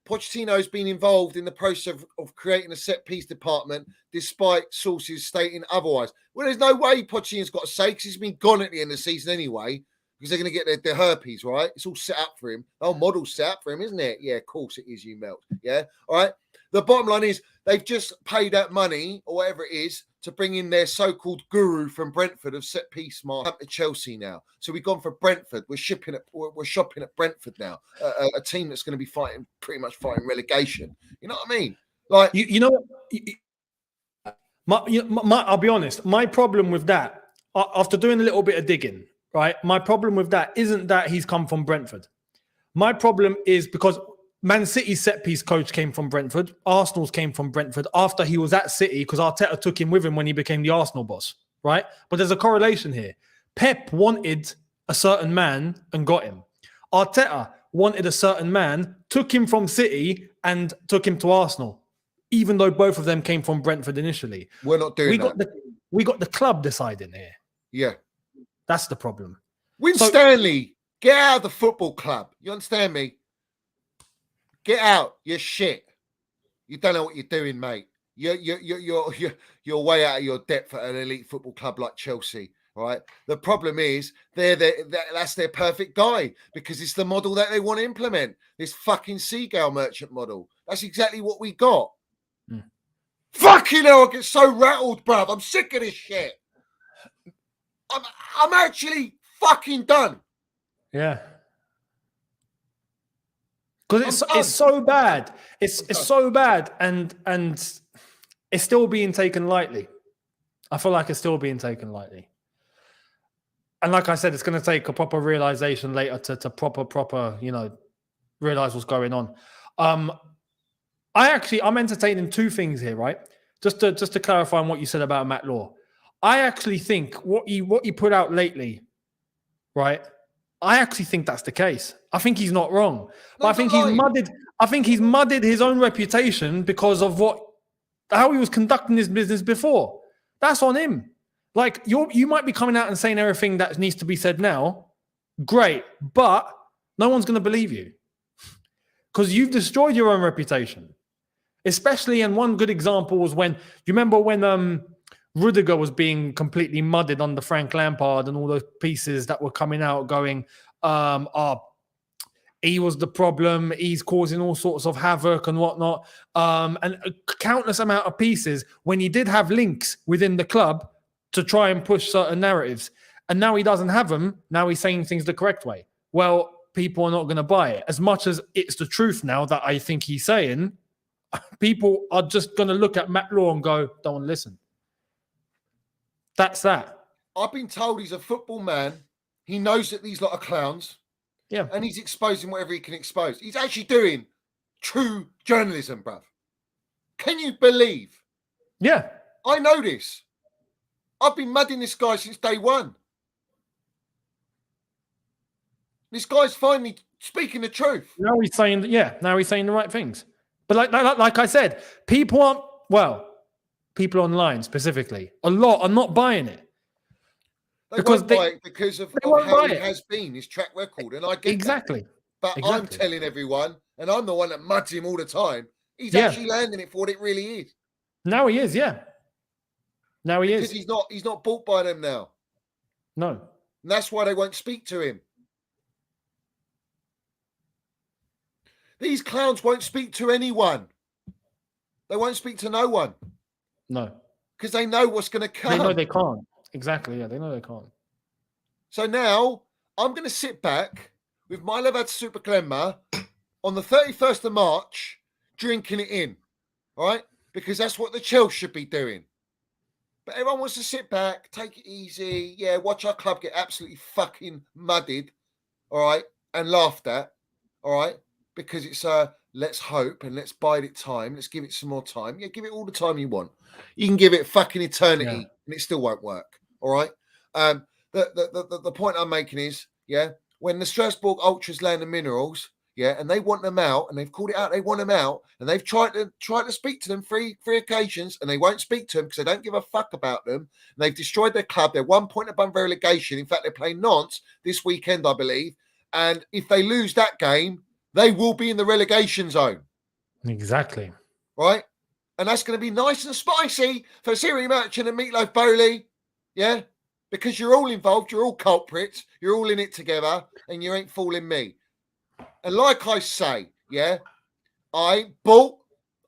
S1: Pochettino's been involved in the process of creating a set-piece department, despite sources stating otherwise. Well, there's no way Pochettino's got a say, because he's been gone at the end of the season anyway, because they're going to get their herpes, right? It's all set up for him. Oh, model's set up for him, isn't it? Yeah, of course it is, you melt. Yeah, all right? The bottom line is they've just paid out money or whatever it is to bring in their so-called guru from Brentford of set piece mark to Chelsea now. So we've gone for Brentford. We're shopping at Brentford now, a team that's going to be pretty much fighting relegation. You know what I mean? Like
S2: you know what? I'll be honest. My problem with that, after doing a little bit of digging, right? My problem with that isn't that he's come from Brentford. My problem is because Man City's set-piece coach came from Brentford. Arsenal's came from Brentford after he was at City because Arteta took him with him when he became the Arsenal boss, right? But there's a correlation here. Pep wanted a certain man and got him. Arteta wanted a certain man, took him from City and took him to Arsenal, even though both of them came from Brentford initially.
S1: We're not doing that.
S2: We got the club deciding here.
S1: Yeah.
S2: That's the problem.
S1: Stanley, get out of the football club. You understand me? Get out. You're shit. You don't know what you're doing, mate. You're way out of your depth at an elite football club like Chelsea, right? The problem is that's their perfect guy because it's the model that they want to implement. This fucking seagull merchant model. That's exactly what we got. Fucking hell, I get so rattled, bruv. I'm sick of this shit. I'm actually fucking done.
S2: Yeah. Because it's so bad. It's so bad and it's still being taken lightly. I feel like it's still being taken lightly. And like I said, it's going to take a proper realization later to proper, realize what's going on. I'm entertaining two things here, right? Just to clarify on what you said about Matt Law. I actually think what he put out lately, right? I actually think that's the case. I think he's not wrong. But I think he's muddied his own reputation because of how he was conducting his business before. That's on him. Like you might be coming out and saying everything that needs to be said now. Great, but no one's going to believe you because you've destroyed your own reputation. Especially, and one good example was when you remember when Rudiger was being completely mudded under Frank Lampard and all those pieces that were coming out going, he was the problem, he's causing all sorts of havoc and whatnot. And a countless amount of pieces when he did have links within the club to try and push certain narratives. And now he doesn't have them. Now he's saying things the correct way. Well, people are not going to buy it. As much as it's the truth now that I think he's saying, people are just going to look at Matt Law and go, don't want to listen. That's that.
S1: I've been told he's a football man. He knows that these lot are clowns.
S2: Yeah.
S1: And he's exposing whatever he can expose. He's actually doing true journalism, bruv. Can you believe?
S2: Yeah.
S1: I know this. I've been mudding this guy since day one. This guy's finally speaking the truth.
S2: Now he's saying the right things. But like I said, people online specifically, a lot are not buying it.
S1: They won't buy it because of how he has been, his track record. And I get
S2: exactly.
S1: That. But I'm telling everyone, and I'm the one that mudds him all the time, he's actually landing it for what it really is.
S2: Now he is, yeah. Now he is.
S1: Because he's not bought by them now.
S2: No.
S1: And that's why they won't speak to him. These clowns won't speak to anyone. They won't speak to no one.
S2: No.
S1: Because they know what's going to come.
S2: They know they can't. Exactly, yeah. They know they can't.
S1: So now, I'm going to sit back with my Levad Super Clemma on the 31st of March, drinking it in. All right? Because that's what the Chelsea should be doing. But everyone wants to sit back, take it easy. Yeah, watch our club get absolutely fucking mudded. All right? And laughed at. All right? Because it's let's hope and let's bide it time. Let's give it some more time. Yeah, give it all the time you want. You can give it fucking eternity and it still won't work. All right. The point I'm making is, when the Strasbourg Ultras land the minerals, and they want them out, and they've called it out, they want them out, and they've tried to speak to them three occasions, and they won't speak to them because they don't give a fuck about them. And they've destroyed their club. They're 1 point above relegation. In fact, they're playing Nantes this weekend, I believe. And if they lose that game, they will be in the relegation zone.
S2: Exactly.
S1: Right? And that's going to be nice and spicy for Siri Merchant and Meatloaf Bowley. Yeah? Because you're all involved. You're all culprits. You're all in it together. And you ain't fooling me. And like I say, I ain't bought.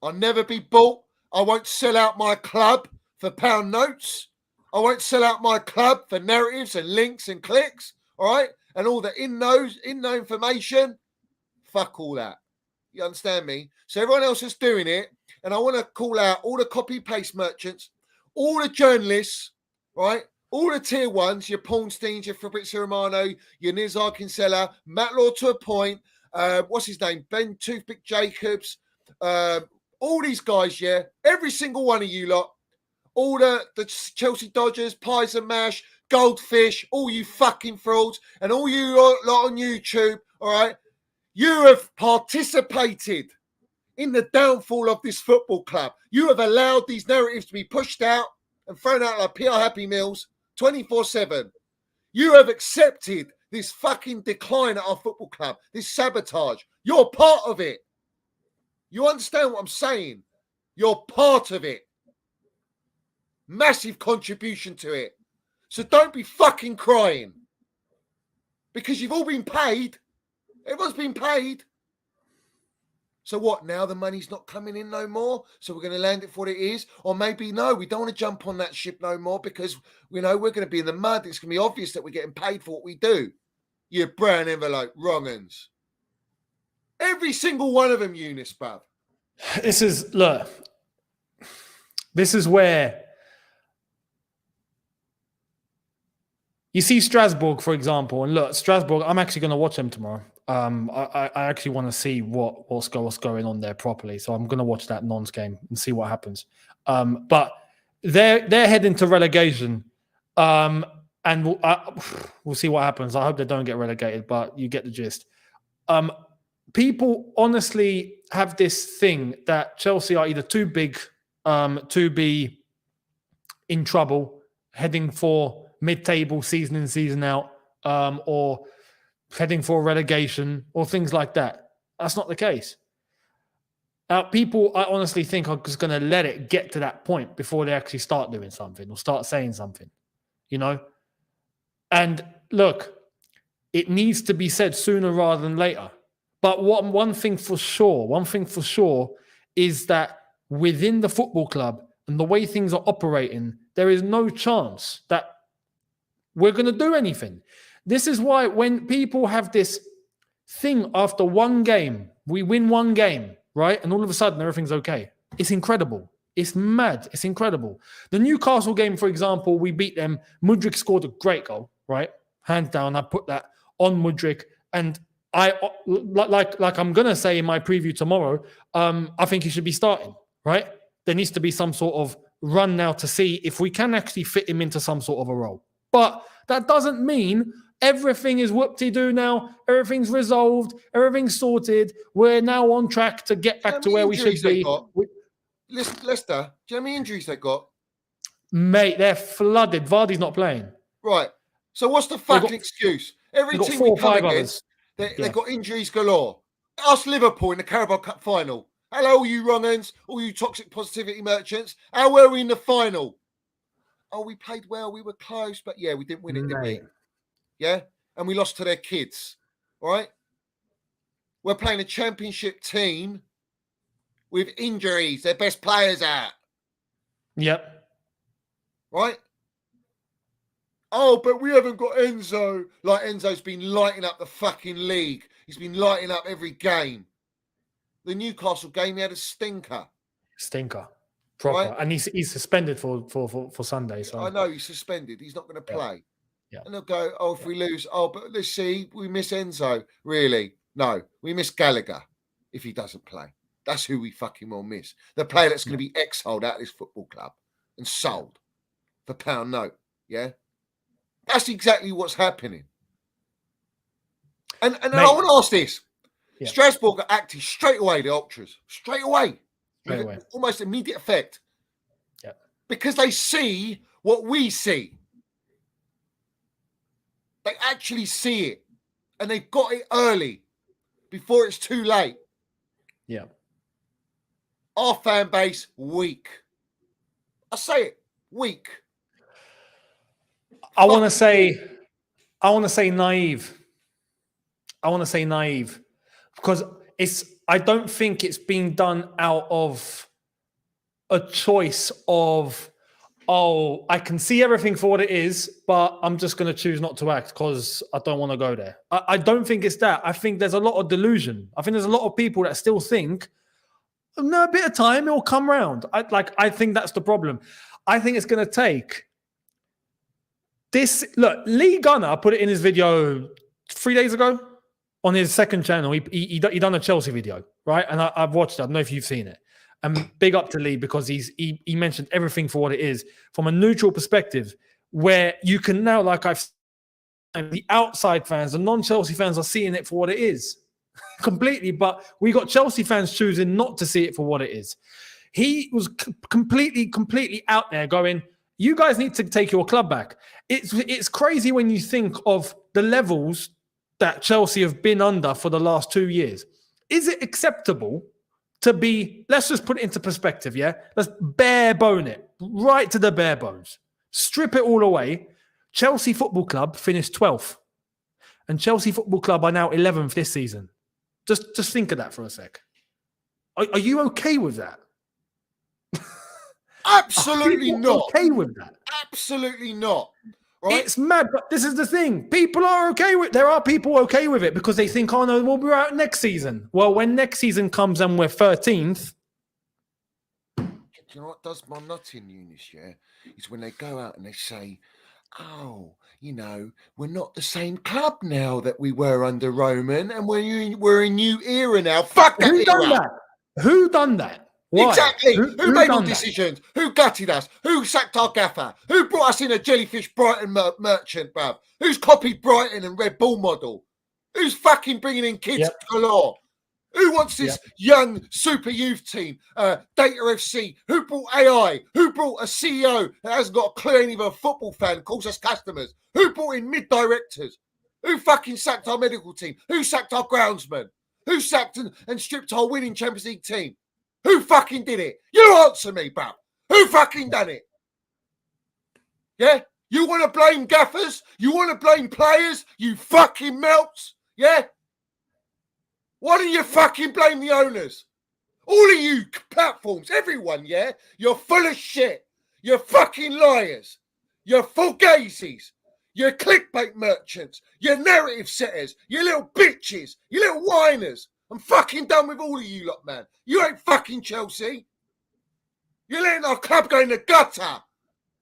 S1: I'll never be bought. I won't sell out my club for pound notes. I won't sell out my club for narratives and links and clicks. All right? And all the in-know information. Fuck all that. You understand me? So everyone else is doing it. And I want to call out all the copy-paste merchants, all the journalists, right? All the tier ones, your Pawnsteins, your Fabrizio Romano, your Nizar Kinsella, Matt Law to a point, what's his name? Ben Toothpick Jacobs, all these guys, yeah. Every single one of you lot, all the Chelsea Dodgers, Pies and Mash, Goldfish, all you fucking frauds, and all you lot on YouTube, all right? You have participated in the downfall of this football club. You have allowed these narratives to be pushed out and thrown out like PR Happy Meals 24/7. You have accepted this fucking decline at our football club, this sabotage. You're part of it. You understand what I'm saying? You're part of it. Massive contribution to it. So don't be fucking crying. Because you've all been paid. Everyone's been paid. So what, now the money's not coming in no more? So we're going to land it for what it is? Or maybe, no, we don't want to jump on that ship no more because, you know, we're going to be in the mud. It's going to be obvious that we're getting paid for what we do. You brown envelope, wrong uns. Every single one of them, Eunice, bruv.
S2: This is where you see Strasbourg, for example, and look, Strasbourg, I'm actually going to watch them tomorrow. I actually want to see what's going on there properly. So I'm going to watch that Nons game and see what happens. But they're heading to relegation, and we'll see what happens. I hope they don't get relegated, but you get the gist. People honestly have this thing that Chelsea are either too big to be in trouble, heading for mid-table season in, season out, or heading for relegation or things like that. That's not the case. People, I honestly think, are just going to let it get to that point before they actually start doing something or start saying something, you know? And look, it needs to be said sooner rather than later. But one thing for sure is that within the football club and the way things are operating, there is no chance that we're going to do anything. This is why when people have this thing after one game, we win one game, right? And all of a sudden everything's okay. It's incredible. It's mad. It's incredible. The Newcastle game, for example, we beat them. Mudryk scored a great goal, right? Hands down. I put that on Mudryk. And I, like I'm going to say in my preview tomorrow, I think he should be starting, right? There needs to be some sort of run now to see if we can actually fit him into some sort of a role. But that doesn't mean everything is whoop-de-doo now. Everything's resolved. Everything's sorted. We're now on track to get back to where we should be.
S1: Leicester, do you know how many injuries they got?
S2: Mate, they're flooded. Vardy's not playing.
S1: Right. So what's the fucking excuse? Every team we come against, they got injuries galore. Us Liverpool in the Carabao Cup final. Hello, all you wrong uns, all you toxic positivity merchants. How were we in the final? Oh, we played well. We were close, but yeah, we didn't win it, did we? Yeah? And we lost to their kids. All right? We're playing a championship team with injuries. Their best players out.
S2: Yep.
S1: Right? Oh, but we haven't got Enzo. Like Enzo's been lighting up the fucking league. He's been lighting up every game. The Newcastle game, he had a stinker.
S2: Proper.
S1: Right?
S2: And he's suspended for Sunday. So
S1: I know he's suspended. He's not going to play.
S2: Yeah.
S1: And they'll go, oh, if we lose, oh, but let's see, we miss Enzo. Really? No, we miss Gallagher if he doesn't play. That's who we fucking will miss. The player that's going to be exiled out of this football club and sold for pound note. Yeah? That's exactly what's happening. And I want to ask this. Yeah. Strasbourg are acting straight away, the Ultras. Straight away. Almost immediate effect.
S2: Yeah.
S1: Because they see what we see. They actually see it. And they've got it early before it's too late.
S2: Yeah.
S1: Our fan base, weak. I say it, weak.
S2: I want to say naive. Because I don't think it's being done out of a choice of, oh, I can see everything for what it is, but I'm just going to choose not to act because I don't want to go there. I don't think it's that. I think there's a lot of delusion. I think there's a lot of people that still think, no, a bit of time, it'll come round. I think that's the problem. I think it's going to take this. Look, Lee Gunner put it in his video 3 days ago on his second channel. He done a Chelsea video, right? And I've watched it. I don't know if you've seen it. And big up to Lee because he mentioned everything for what it is from a neutral perspective, where you can now, like I've said, the outside fans, the non-Chelsea fans are seeing it for what it is completely. But we got Chelsea fans choosing not to see it for what it is. He was completely out there going, you guys need to take your club back. It's crazy when you think of the levels that Chelsea have been under for the last 2 years. Is it acceptable to be, let's just put it into perspective, yeah? Let's bare bone it, right to the bare bones. Strip it all away. Chelsea Football Club finished 12th. And Chelsea Football Club are now 11th this season. Just think of that for a sec. Are you okay with that?
S1: Absolutely not.
S2: Okay with that?
S1: Absolutely not. Right?
S2: It's mad, but this is the thing. People are okay with. There are people okay with it because they think, oh no, we'll be out next season. Well, when next season comes and we're 13th.
S1: Do you know what does my nut in, Eunice? Yeah, is when they go out and they say, "Oh, you know, we're not the same club now that we were under Roman, and we're a new era now." Fuck that.
S2: Who done that? Who done that? Why?
S1: Exactly. Who made all
S2: done that?
S1: decisions? Who gutted us? Who sacked our gaffer? Who brought us in a jellyfish Brighton merchant, bruv? Who's copied Brighton and Red Bull model? Who's fucking bringing in kids galore? Who wants this young super youth team? Data FC. Who brought AI? Who brought a CEO that hasn't got a clue any of a football fan, calls us customers? Who brought in mid-directors? Who fucking sacked our medical team? Who sacked our groundsman? Who sacked and stripped our winning Champions League team? Who fucking did it? You answer me, bruv. Who fucking done it? Yeah? You want to blame gaffers? You want to blame players? You fucking melts? Yeah? Why don't you fucking blame the owners? All of you platforms, everyone, yeah? You're full of shit. You're fucking liars. You're fugazis. You're clickbait merchants. You're narrative setters. You little bitches. You little whiners. I'm fucking done with all of you lot, man. You ain't fucking Chelsea. You're letting our club go in the gutter,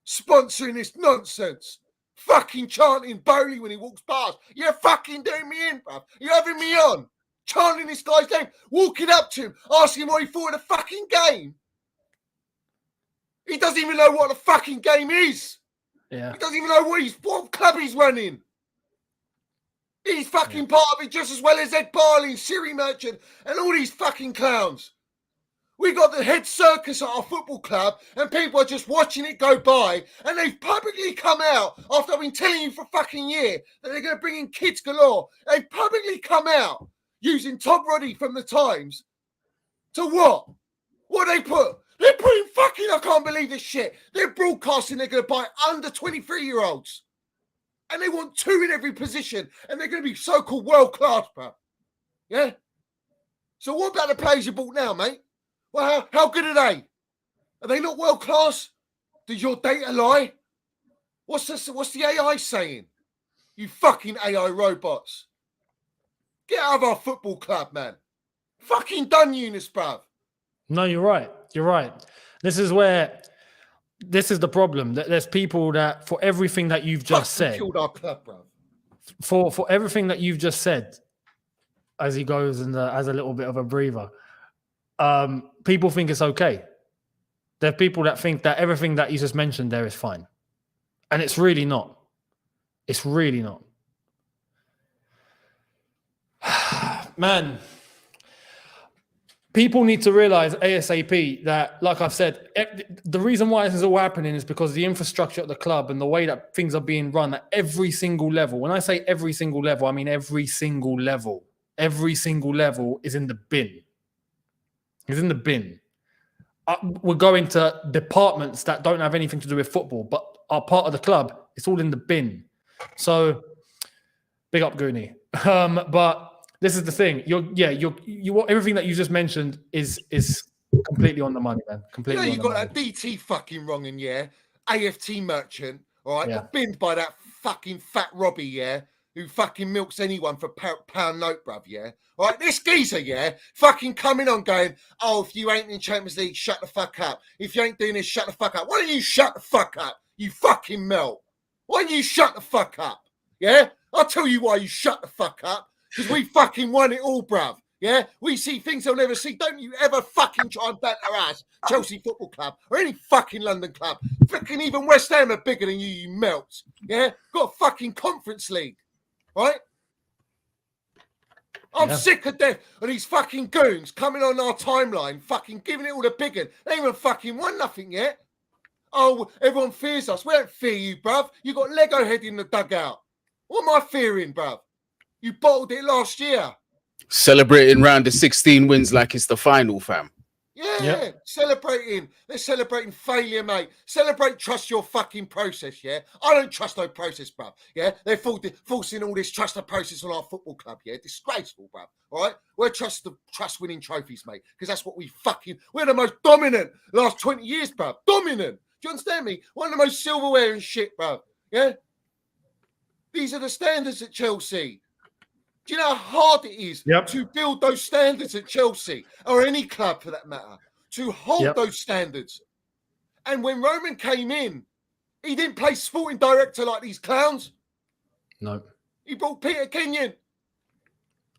S1: sponsoring this nonsense. Fucking chanting Bowley when he walks past. You're fucking doing me in, bruv. You're having me on. Chanting this guy's name, walking up to him, asking what he thought of the fucking game. He doesn't even know what the fucking game is.
S2: Yeah.
S1: He doesn't even know what club he's running. He's fucking part of it just as well as Ed Barley, Siri Merchant, and all these fucking clowns. We got the head circus at our football club, and people are just watching it go by, and they've publicly come out, after I've been telling you for a fucking year, that they're going to bring in kids galore. They've publicly come out, using Tom Roddy from the Times, to what? What they put? They're putting fucking, I can't believe this shit. They're broadcasting they're going to buy under 23-year-olds. And they want 2 in every position. And they're going to be so-called world-class, bro. Yeah? So what about the players you bought now, mate? Well, how good are they? Are they not world-class? Does your data lie? What's the AI saying? You fucking AI robots. Get out of our football club, man. Fucking done, Eunice, bruv.
S2: No, you're right. You're right. This is the problem. There's people that, for everything that you've just said,
S1: killed our club, bruv.
S2: For everything that you've just said, as he goes and as a little bit of a breather, people think it's okay. There are people that think that everything that you just mentioned there is fine. And it's really not. It's really not. Man, people need to realize ASAP that, like I've said, the reason why this is all happening is because the infrastructure at the club and the way that things are being run at every single level. When I say every single level, I mean every single level. Every single level is in the bin. It's in the bin. We're going to departments that don't have anything to do with football, but are part of the club. It's all in the bin. So, big up Goonie. But This is the thing. Everything that you just mentioned is completely on the money, man. Completely.
S1: You got that DT fucking wrong in, AFT merchant, all right, got binned by that fucking fat Robbie, who fucking milks anyone for pound note, bruv, all right, this geezer, fucking coming on going, oh, if you ain't in Champions League, shut the fuck up. If you ain't doing this, shut the fuck up. Why don't you shut the fuck up, you fucking melt? Why don't you shut the fuck up, I'll tell you why you shut the fuck up. Because we fucking won it all, bruv. We see things they'll never see. Don't you ever fucking try and bet our ass, Chelsea Football Club, or any fucking London club. Fucking even West Ham are bigger than you, you melts. Got a fucking Conference League, right? I'm sick of death of these fucking goons coming on our timeline, fucking giving it all the big one. They ain't even fucking won nothing yet. Oh, everyone fears us. We don't fear you, bruv. You got Lego head in the dugout. What am I fearing, bruv? You bottled it last year.
S3: Celebrating round of 16 wins like it's the final, fam.
S1: Celebrating. They're celebrating failure, mate. Celebrate, trust your fucking process, I don't trust no process, bruv. They're forcing all this trust the process on our football club, Disgraceful, bruv. All right? We're trust winning trophies, mate, because that's what we're the most dominant last 20 years, bruv. Dominant. Do you understand me? One of the most silverware and shit, bruv. These are the standards at Chelsea. Do you know how hard it is to build those standards at Chelsea, or any club for that matter, to hold those standards? And when Roman came in, he didn't play sporting director like these clowns.
S2: No.
S1: He brought Peter Kenyon.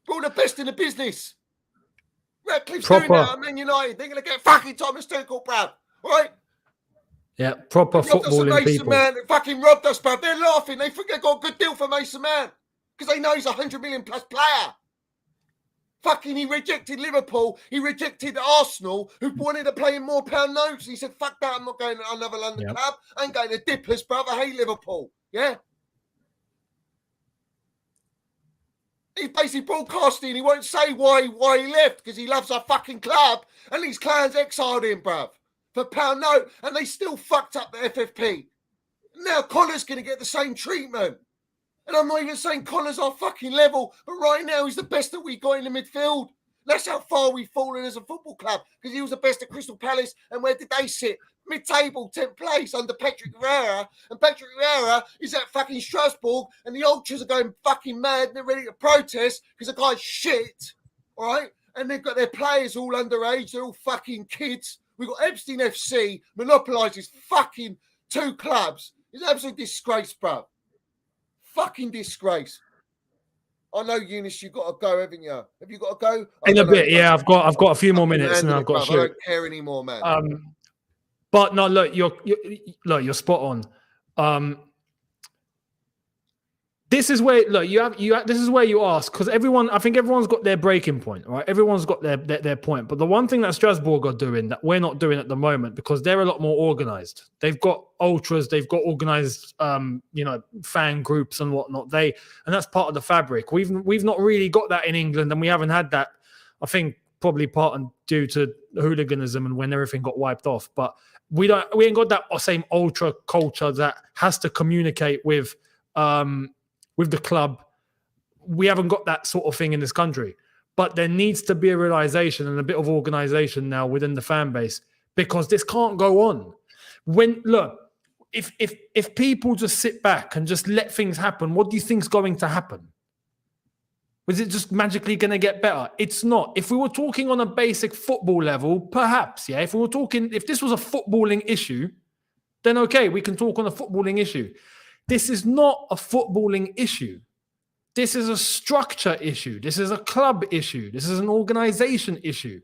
S1: Brought the best in the business. Radcliffe's doing that at Man United. They're going to get fucking Thomas Tuchel, bruv. Right?
S2: Yeah, proper footballing people.
S1: Man, they fucking robbed us, bruv. They're laughing. They think they got a good deal for Mason Mount. Because they know he's a 100 million plus player. Fucking, he rejected Liverpool. He rejected Arsenal, who wanted to play in more pound notes. He said, fuck that, I'm not going to another London club. I'm going to Dippers, brother. I hate Liverpool. He's basically broadcasting. He won't say why he left, because he loves our fucking club. And these clowns exiled him, bruv, for pound note. And they still fucked up the FFP. Now Connor's going to get the same treatment. And I'm not even saying Connor's our fucking level, but right now he's the best that we got in the midfield. That's how far we've fallen as a football club, because he was the best at Crystal Palace. And where did they sit? Mid-table, 10th place under Patrick Vieira. And Patrick Vieira is at fucking Strasbourg, and the ultras are going fucking mad. They're ready to protest because the guy's shit, all right? And they've got their players all underage. They're all fucking kids. We've got Epstein FC monopolises fucking 2 clubs. It's an absolute disgrace, bruv. Fucking disgrace. I know, Eunice, you've got to go, haven't you? Have you got to go?
S2: In a bit, I've got a few more minutes, and I've got to shoot.
S1: I don't care anymore, man.
S2: But no, look, you're spot on. This is where this is where you ask, because I think everyone's got their breaking point, right? Everyone's got their point. But the one thing that Strasbourg are doing that we're not doing at the moment, because they're a lot more organized. They've got ultras, they've got organized fan groups and whatnot. And that's part of the fabric. We've not really got that in England, and we haven't had that, I think, probably part and due to hooliganism and when everything got wiped off. But we ain't got that same ultra culture that has to communicate with the club. We haven't got that sort of thing in this country. But there needs to be a realization and a bit of organization now within the fan base, because this can't go on. If people just sit back and just let things happen, what do you think's going to happen? Was it just magically going to get better? It's not. If we were talking on a basic football level, perhaps, if this was a footballing issue, then okay, we can talk on a footballing issue. This is not a footballing issue. This is a structure issue. This is a club issue. This is an organization issue.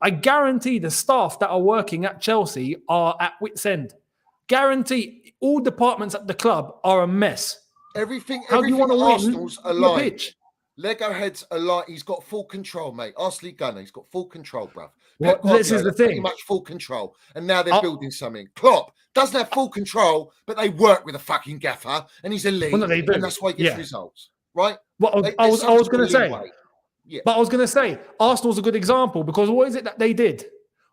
S2: I guarantee the staff that are working at Chelsea are at wit's end. Guarantee all departments at the club are a mess.
S1: Everything
S2: do you want to win?
S1: Arsenal's aligned. Lego head's aligned. He's got full control, mate. Arsenal Gunner, he's got full control, bruv.
S2: Well, this is the thing.
S1: Pretty much full control. And now they're building something. Klopp doesn't have full control, but they work with a fucking gaffer, and he's elite.
S2: Well, no, they do.
S1: And that's why he gets results, right?
S2: Well, I was going to say. But I was going to say, Arsenal's a good example, because what is it that they did?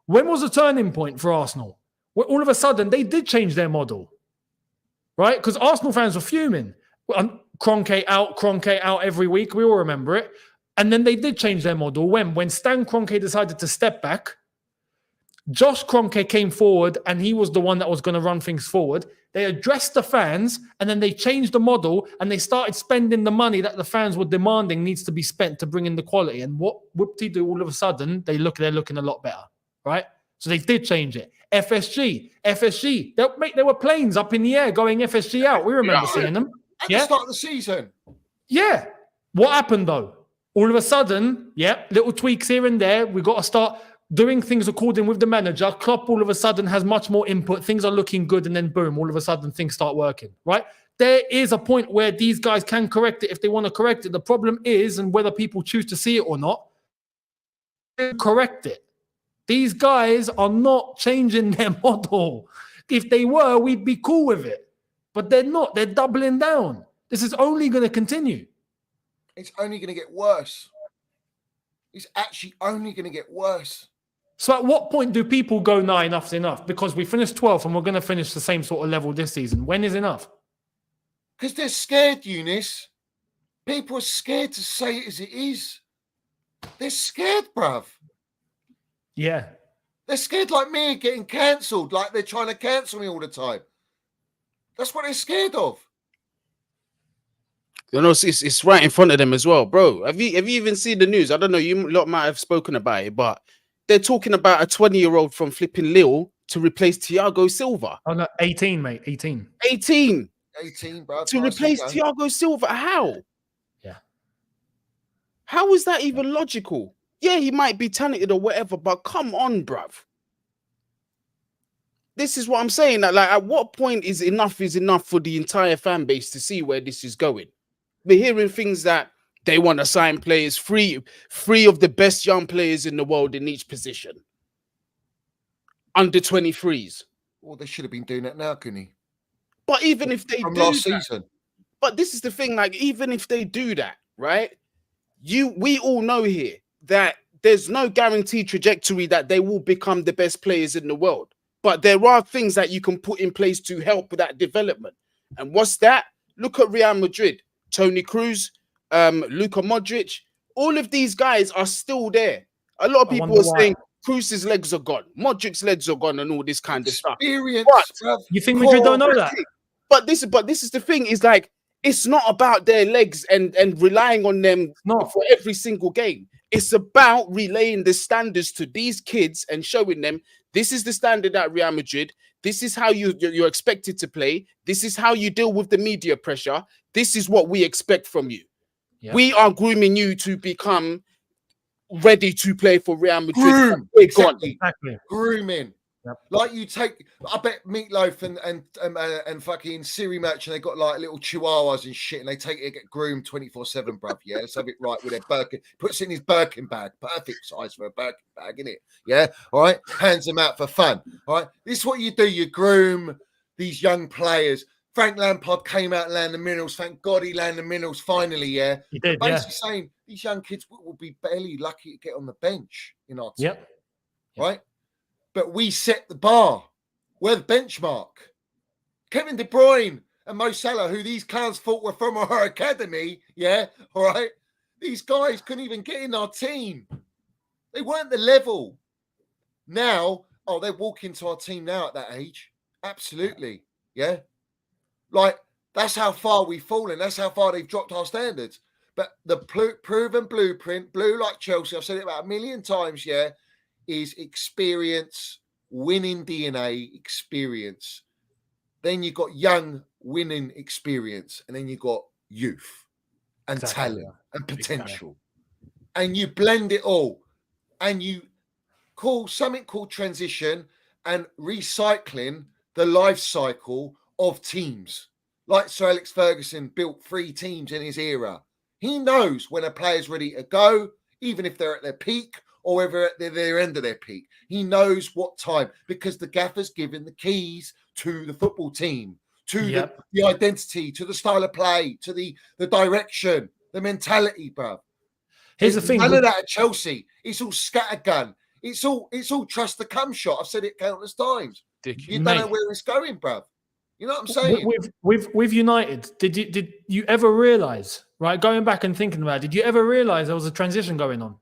S2: When was the turning point for Arsenal? Well, all of a sudden, they did change their model, right? Because Arsenal fans were fuming. Kroenke out every week. We all remember it. And then they did change their model when Stan Kroenke decided to step back. Josh Kroenke came forward and he was the one that was going to run things forward. They addressed the fans and then they changed the model and they started spending the money that the fans were demanding needs to be spent to bring in the quality. And what whoop-de-doo, all of a sudden, they're looking a lot better, right? So they did change it. FSG, they were planes up in the air going FSG out. We remember seeing them.
S1: At the start of the season.
S2: Yeah. What happened though? All of a sudden, little tweaks here and there. We got to start doing things according with the manager. Klopp all of a sudden has much more input. Things are looking good, and then boom, all of a sudden things start working, right? There is a point where these guys can correct it if they want to correct it. The problem is, and whether people choose to see it or not, correct it. These guys are not changing their model. If they were, we'd be cool with it. But they're not. They're doubling down. This is only going to continue.
S1: It's only going to get worse. It's actually only going to get worse.
S2: So at what point do people go, nah, enough's enough? Because we finished 12th and we're going to finish the same sort of level this season. When is enough?
S1: Because they're scared, Eunice. People are scared to say it as it is. They're scared, bruv.
S2: Yeah.
S1: They're scared like me getting cancelled, like they're trying to cancel me all the time. That's what they're scared of.
S3: You know, it's right in front of them as well, bro. Have you even seen the news? I don't know. You lot might have spoken about it, but they're talking about a 20-year-old from flipping Lille to replace Thiago Silva.
S2: Oh no, 18, mate. 18,
S1: bro.
S3: To replace Thiago Silva. How?
S2: Yeah.
S3: How is that even logical? Yeah, he might be talented or whatever, but come on, bruv. This is what I'm saying. Like, at what point is enough for the entire fan base to see where this is going? We're hearing things that they want to sign players free of the best young players in the world in each position. Under 23s.
S1: Well, they should have been doing that now, couldn't he?
S3: But even if they
S1: From
S3: do
S1: last
S3: that,
S1: season.
S3: But this is the thing, like, even if they do that, right? We all know here that there's no guaranteed trajectory that they will become the best players in the world. But there are things that you can put in place to help with that development. And what's that? Look at Real Madrid. Toni Kroos, Luka Modric, all of these guys are still there. A lot of people are saying Kroos's legs are gone, Modric's legs are gone, and all this kind of stuff.
S1: But
S2: you think Madrid don't know that?
S3: But this is the thing, is like, it's not about their legs and relying on them for every single game. It's about relaying the standards to these kids and showing them this is the standard at Real Madrid. This is how you're expected to play. This is how you deal with the media pressure. This is what we expect from you. Yep. We are grooming you to become ready to play for Real Madrid.
S1: Exactly. Grooming. Yep. Like you take, I bet Meatloaf and fucking Siri Match, and they got like little chihuahuas and shit, and they take it, get groomed 24/7, bruv. Yeah, let's have it right with their Birkin. Puts it in his Birkin bag, perfect size for a Birkin bag, innit? Yeah, all right. Hands them out for fun. All right. This is what you do. You groom these young players. Frank Lampard came out and landed the minerals. Thank God he landed the minerals finally. Yeah,
S2: he did.
S1: Basically saying these young kids will be barely lucky to get on the bench in our team.
S2: Yep.
S1: Right. But we set the bar. We're the benchmark. Kevin De Bruyne and Mo Salah, who these clowns thought were from our academy, yeah, all right? These guys couldn't even get in our team. They weren't the level. Now, they're walking to our team now at that age. Absolutely, yeah? Like, that's how far we've fallen. That's how far they've dropped our standards. But the proven blueprint, blue like Chelsea, I've said it about a million times, yeah, is experience, winning DNA experience. Then you've got young winning experience, and then you've got youth and talent and potential. And you blend it all, and you call something called transition and recycling the life cycle of teams. Like Sir Alex Ferguson built 3 teams in his era. He knows when a player's ready to go, even if they're at their peak, or whether at their end of their peak. He knows what time, because the gaffer's given the keys to the football team, to the identity, to the style of play, to the direction, the mentality, bruv.
S2: Here's the thing.
S1: None of that at Chelsea. It's all scattergun. It's all trust the cum shot. I've said it countless times. You don't know where it's going, bruv. You know what I'm saying?
S2: With United, did you ever realize, right? Going back and thinking about it, did you ever realize there was a transition going on?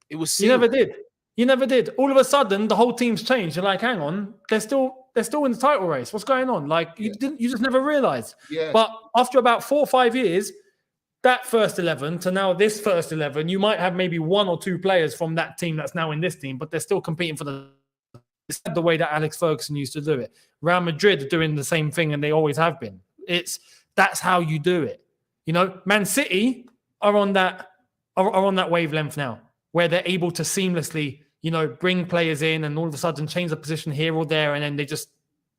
S3: It was
S2: You never did. You never did. All of a sudden, the whole team's changed. You're like, hang on, they're still in the title race. What's going on? Like you just never realized.
S1: Yeah.
S2: But after about 4 or 5 years, that first 11 to now this first 11, you might have maybe 1 or 2 players from that team that's now in this team, but they're still competing for the way that Alex Ferguson used to do it. Real Madrid are doing the same thing, and they always have been. That's how you do it. You know, Man City are on that wavelength now, where they're able to seamlessly, you know, bring players in and all of a sudden change the position here or there, and then they just,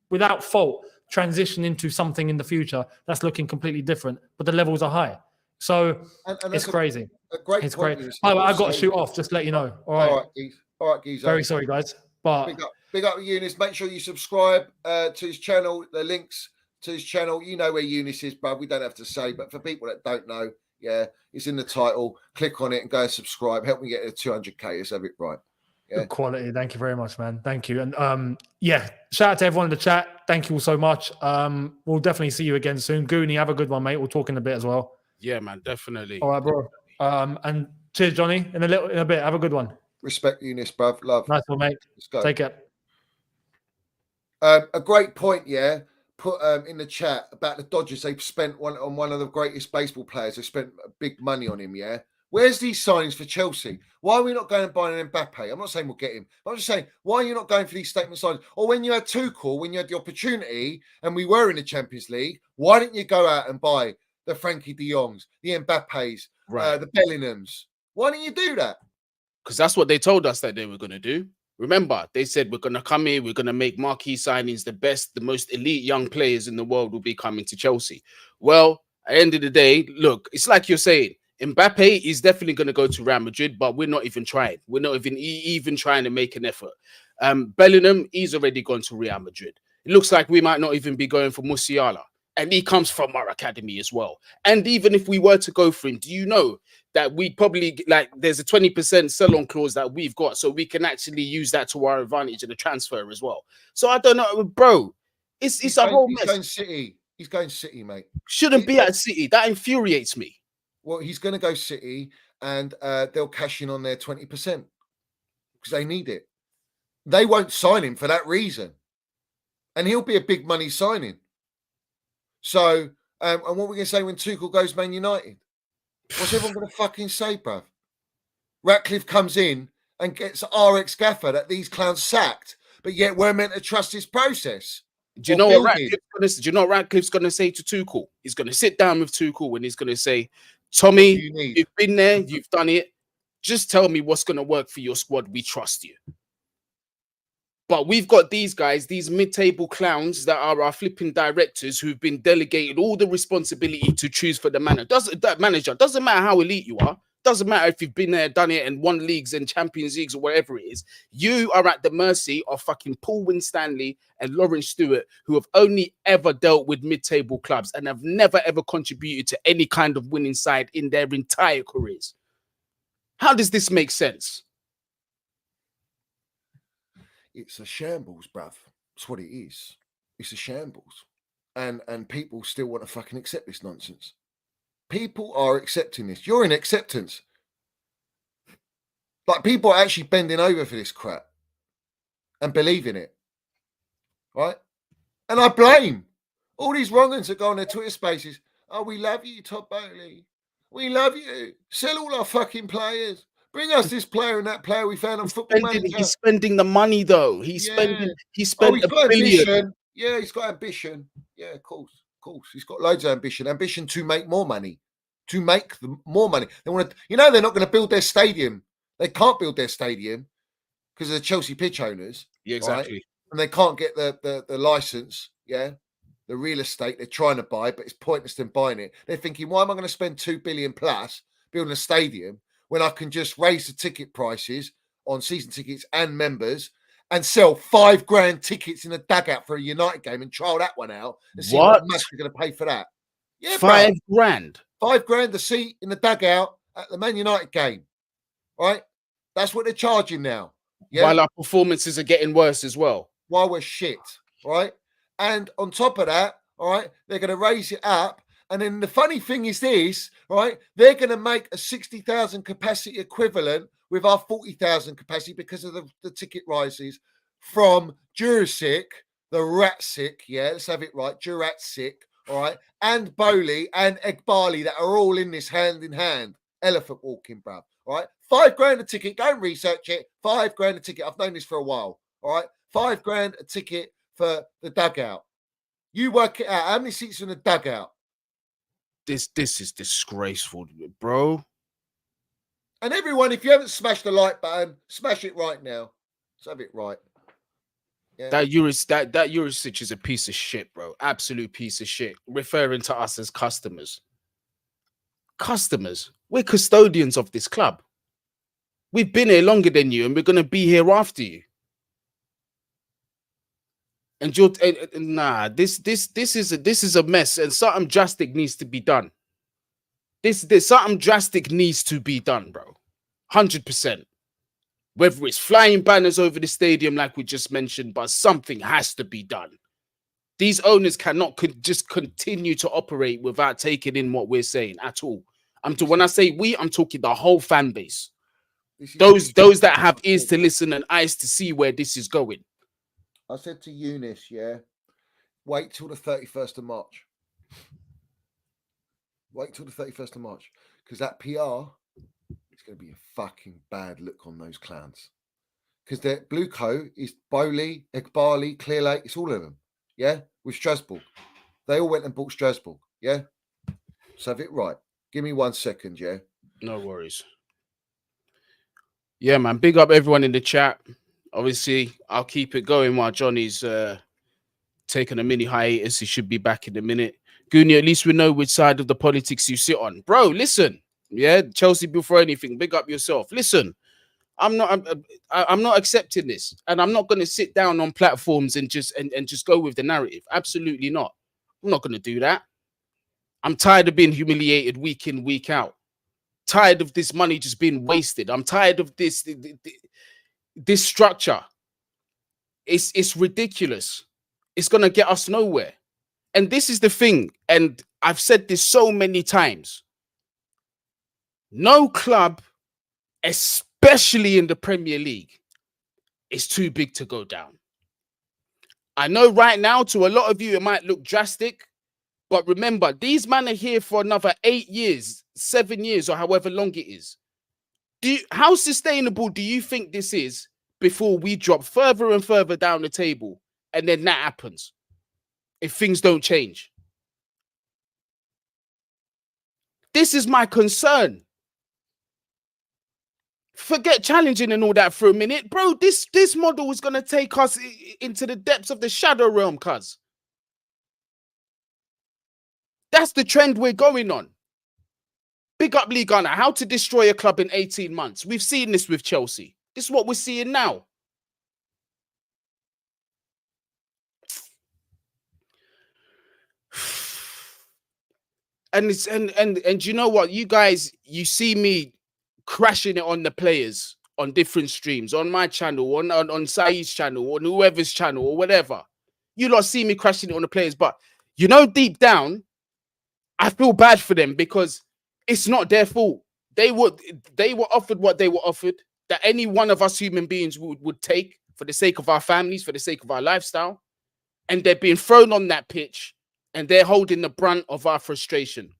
S2: without fault, transition into something in the future that's looking completely different, but the levels are high. So
S1: and
S2: it's crazy.
S1: It's
S2: great. I've got to shoot off, just to let you know. All right, Geezer. Very sorry, guys. But
S1: big up Eunice. Make sure you subscribe to his channel. The links to his channel. You know where Eunice is, but we don't have to say. But for people that don't know, yeah, it's in the title. Click on it and go and subscribe. Help me get to 200K. Let's have it right. Yeah.
S2: Good quality. Thank you very much, man. Thank you. And yeah, shout out to everyone in the chat. Thank you all so much. We'll definitely see you again soon. Goonie, have a good one, mate. We'll talk in a bit as well.
S3: Yeah, man, definitely.
S2: All right, bro. And cheers, Johnny. In a bit. Have a good one.
S1: Respect, Eunice, bruv. Love.
S2: Nice one, mate.
S1: Let's go.
S2: Take care.
S1: A great point, yeah. Put in the chat about the Dodgers. They've spent on one of the greatest baseball players. They spent big money on him, yeah. Where's these signings for Chelsea? Why are we not going and buying an Mbappe? I'm not saying we'll get him. I'm just saying, why are you not going for these statement signings? Or when you had Tuchel, when you had the opportunity and we were in the Champions League, why didn't you go out and buy the Frankie de Jongs, the Mbappes, the Bellinghams? Why didn't you do that?
S3: Because that's what they told us that they were going to do. Remember, they said, we're going to come here, we're going to make marquee signings, the most elite young players in the world will be coming to Chelsea. Well, at the end of the day, look, it's like you're saying, Mbappe is definitely going to go to Real Madrid, but we're not even trying. We're not even trying to make an effort. Bellingham, he's already gone to Real Madrid. It looks like we might not even be going for Musiala. And he comes from our academy as well. And even if we were to go for him, do you know that we probably, like, there's a 20% sell-on clause that we've got, so we can actually use that to our advantage in the transfer as well. So I don't know, bro. It's a whole mess.
S1: He's going City. He's going City, mate.
S3: Shouldn't be at City. That infuriates me.
S1: Well, he's going to go City, and they'll cash in on their 20% because they need it. They won't sign him for that reason. And he'll be a big money signing. So, and what are we going to say when Tuchel goes Man United? What's everyone going to fucking say, bruv? Ratcliffe comes in and gets RX Gaffer that these clowns sacked, but yet we're meant to trust his process.
S3: Do you know what Ratcliffe's going to say to Tuchel? He's going to sit down with Tuchel and he's going to say, Tommy, you've been there, you've done it. Just tell me what's going to work for your squad. We trust you. But we've got these guys, these mid-table clowns that are our flipping directors who've been delegated all the responsibility to choose for the manager. Doesn't matter how elite you are. Doesn't matter if you've been there, done it, and won leagues and Champions Leagues or whatever it is. You are at the mercy of fucking Paul Winstanley and Lawrence Stewart, who have only ever dealt with mid-table clubs and have never, ever contributed to any kind of winning side in their entire careers. How does this make sense?
S1: It's a shambles, bruv. That's what it is. It's a shambles. And people still want to fucking accept this nonsense. People are accepting this. You're in acceptance. Like, people are actually bending over for this crap and believing it. Right? And I blame all these wrong'uns that go on their Twitter spaces. Oh, we love you, Todd Bowley. We love you. Sell all our fucking players. Bring us this player and that player we found on Football Manager.
S3: He's spending the money, though. He's spent $1 billion.
S1: Ambition. Yeah, he's got ambition. Yeah, of course. He's got loads of ambition. Ambition to make more money. To make more money. They want to, they're not going to build their stadium. They can't build their stadium because of the Chelsea pitch owners.
S3: Yeah, exactly.
S1: Right? And they can't get the license. Yeah. The real estate they're trying to buy, but it's pointless them buying it. They're thinking, why am I going to spend $2 billion plus building a stadium when I can just raise the ticket prices on season tickets and members and sell $5,000 tickets in a dugout for a United game and trial that one out and see what much you're going to pay for that? Yeah,
S3: $5,000.
S1: $5,000 a seat in the dugout at the Man United game. Right? That's what they're charging now. Yeah?
S3: While our performances are getting worse as well.
S1: While we're shit. Right? And on top of that, all right, they're going to raise it up. And then the funny thing is this, right? They're going to make a 60,000 capacity equivalent with our 40,000 capacity because of the ticket rises from Jurassic, the Ratsic, yeah, let's have it right, Jurassic, all right, and Bowley and Egbali that are all in this hand in hand, elephant walking, bruv, all right? £5 a ticket, go and research it, £5 a ticket. I've known this for a while, all right? £5 a ticket for the dugout. You work it out. How many seats are in the dugout?
S3: This is disgraceful, bro.
S1: And everyone, if you haven't smashed the like button, smash it right now. Let's have it right. Yeah.
S3: That Eurosich is a piece of shit, bro. Absolute piece of shit. Referring to us as customers. Customers. We're custodians of this club. We've been here longer than you, and we're gonna be here after you. And you're nah. This is a mess, and something drastic needs to be done. Something drastic needs to be done, bro. 100%. Whether it's flying banners over the stadium, like we just mentioned, but something has to be done. These owners cannot just continue to operate without taking in what we're saying at all. When I say we, I'm talking the whole fan base. Those that have ears to listen and eyes to see where this is going.
S1: I said to Eunice, yeah, wait till the 31st of March. Wait till the 31st of March. Because that PR, it's going to be a fucking bad look on those clowns. Because their blue coat is Bowley, Egbali, Clear Lake, it's all of them. Yeah? With Strasbourg. They all went and bought Strasbourg. Yeah? So have it right. Give me 1 second, yeah?
S3: No worries. Yeah, man. Big up everyone in the chat. Obviously, I'll keep it going while Johnny's taking a mini hiatus. He should be back in a minute. Goonie, at least we know which side of the politics you sit on. Bro, listen. Yeah, Chelsea before anything. Big up yourself. Listen, I'm not accepting this. And I'm not going to sit down on platforms and just go with the narrative. Absolutely not. I'm not going to do that. I'm tired of being humiliated week in, week out. Tired of this money just being wasted. I'm tired of this structure. It's ridiculous. It's going to get us nowhere. And this is the thing. And I've said this so many times. No club, especially in the Premier League, is too big to go down. I know right now, to a lot of you, it might look drastic. But remember, these men are here for another 8 years, 7 years, or however long it is. How sustainable do you think this is before we drop further and further down the table? And then that happens if things don't change. This is my concern. Forget challenging and all that for a minute. Bro, this model is going to take us into the depths of the shadow realm, cuz. That's the trend we're going on. Big up Lee Gunner. How to destroy a club in 18 months. We've seen this with Chelsea. This is what we're seeing now. And you know what? You guys, you see me crashing it on the players on different streams, on my channel, on Saeed's channel, on whoever's channel or whatever. You lot see me crashing it on the players, but you know, deep down, I feel bad for them because it's not their fault. They were offered what they were offered, that any one of us human beings would take for the sake of our families, for the sake of our lifestyle. And they're being thrown on that pitch and they're holding the brunt of our frustration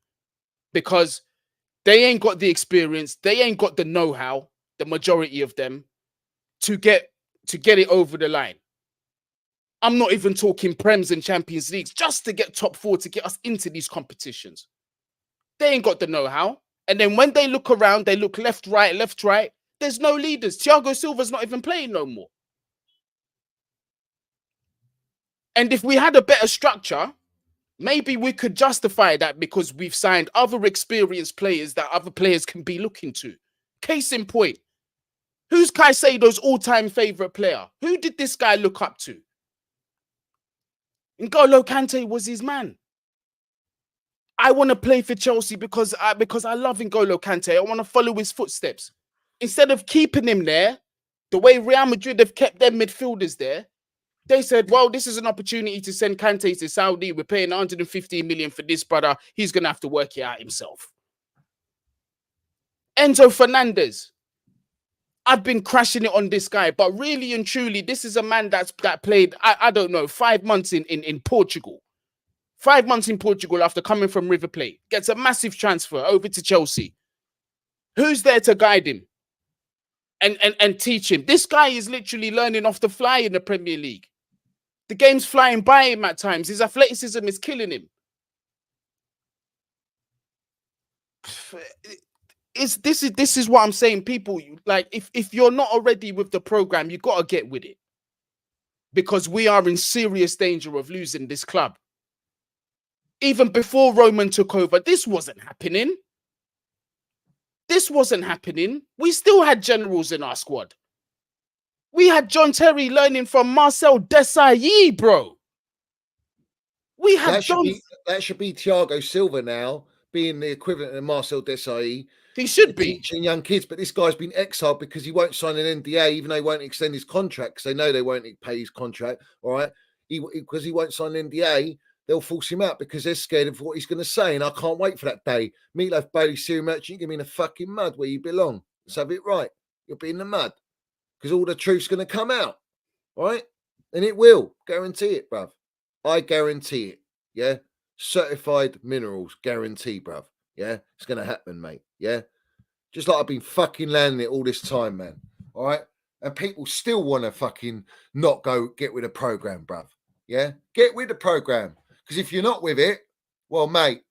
S3: because they ain't got the experience. They ain't got the know-how, the majority of them, to get it over the line. I'm not even talking Prems and Champions Leagues, just to get top 4, to get us into these competitions. They ain't got the know-how. And then when they look around, they look left, right. There's no leaders. Thiago Silva's not even playing no more. And if we had a better structure, maybe we could justify that because we've signed other experienced players that other players can be looking to. Case in point, who's Caicedo's all-time favorite player? Who did this guy look up to? N'Golo Kante was his man. I want to play for Chelsea because I love N'Golo Kante. I want to follow his footsteps. Instead of keeping him there, the way Real Madrid have kept their midfielders there, They said, well, this is an opportunity to send Kante to Saudi. We're paying 150 million for this brother. He's going to have to work it out himself. Enzo Fernandez. I've been crashing it on this guy, but really and truly, this is a man that played, I don't know, 5 months in Portugal. 5 months in Portugal after coming from River Plate. Gets a massive transfer over to Chelsea. Who's there to guide him and teach him? This guy is literally learning off the fly in the Premier League. The game's flying by him at times. His athleticism is killing him. This is what I'm saying. People, like, if you're not already with the program, you got to get with it, because we are in serious danger of losing this club. Even before Roman took over, this wasn't happening. This wasn't happening. We still had generals in our squad. We had John Terry learning from Marcel Desailly, bro. We had
S1: that should be Thiago Silva now, being the equivalent of Marcel Desailly.
S3: He should be
S1: teaching young kids, but this guy's been exiled because he won't sign an NDA, even though he won't extend his contract, because they know they won't pay his contract. All right, because he won't sign an NDA, they'll force him out because they're scared of what he's going to say. And I can't wait for that day. Meatloaf Bailey, Siri Merchant, you can be in the fucking mud where you belong. Let's have it right. You'll be in the mud because all the truth's going to come out. All right, and it will. Guarantee it, bruv. I guarantee it. Yeah, certified minerals, guarantee, bruv. Yeah, it's going to happen, mate. Yeah, just like I've been fucking landing it all this time, man. All right, and people still want to fucking not get with the program, bruv. Yeah, get with the program, because if you're not with it, well, mate,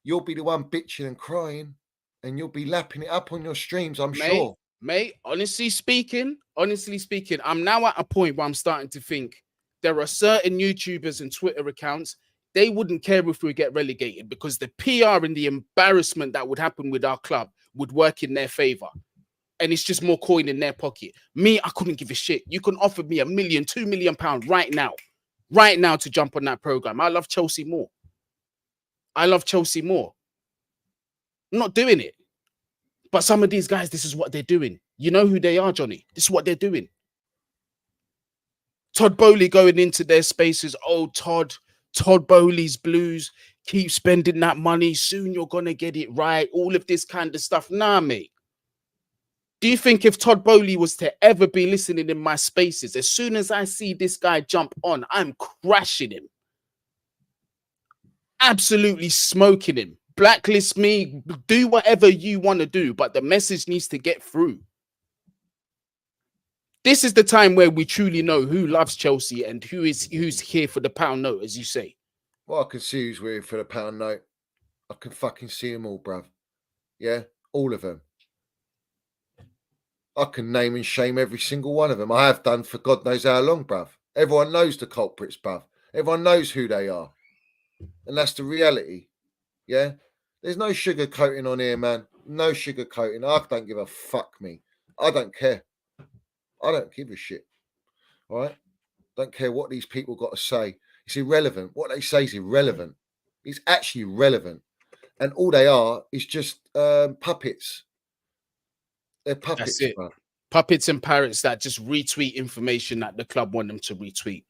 S1: you'll be the one bitching and crying, and you'll be lapping it up on your streams, I'm sure.
S3: Mate, honestly speaking, I'm now at a point where I'm starting to think there are certain YouTubers and Twitter accounts, they wouldn't care if we get relegated, because the PR and the embarrassment that would happen with our club would work in their favor. And it's just more coin in their pocket. Me, I couldn't give a shit. You can offer me £1 million, £2 million right now to jump on that program. I love Chelsea more. I'm not doing it. But some of these guys, this is what they're doing. You know who they are, Johnny. This is what they're doing. Todd Bowley going into their spaces. Oh, Todd Bowley's Blues. Keep spending that money. Soon you're going to get it right. All of this kind of stuff. Nah, mate. Do you think if Todd Bowley was to ever be listening in my spaces, as soon as I see this guy jump on, I'm crashing him. Absolutely smoking him. Blacklist me. Do whatever you want to do, but the message needs to get through. This is the time where we truly know who loves Chelsea and who's here for the pound note, as you say.
S1: Well, I can see who's here for the pound note. I can fucking see them all, bruv. Yeah, all of them. I can name and shame every single one of them. I have done for God knows how long, bruv. Everyone knows the culprits, bruv. Everyone knows who they are. And that's the reality. Yeah? There's no sugarcoating on here, man. No sugarcoating. I don't give a fuck, me. I don't care. I don't give a shit. All right? Don't care what these people got to say. It's irrelevant. What they say is irrelevant. It's actually relevant. And all they are is just puppets. They're puppets.
S3: That's it.
S1: Bro.
S3: Puppets and parrots that just retweet information that the club want them to retweet.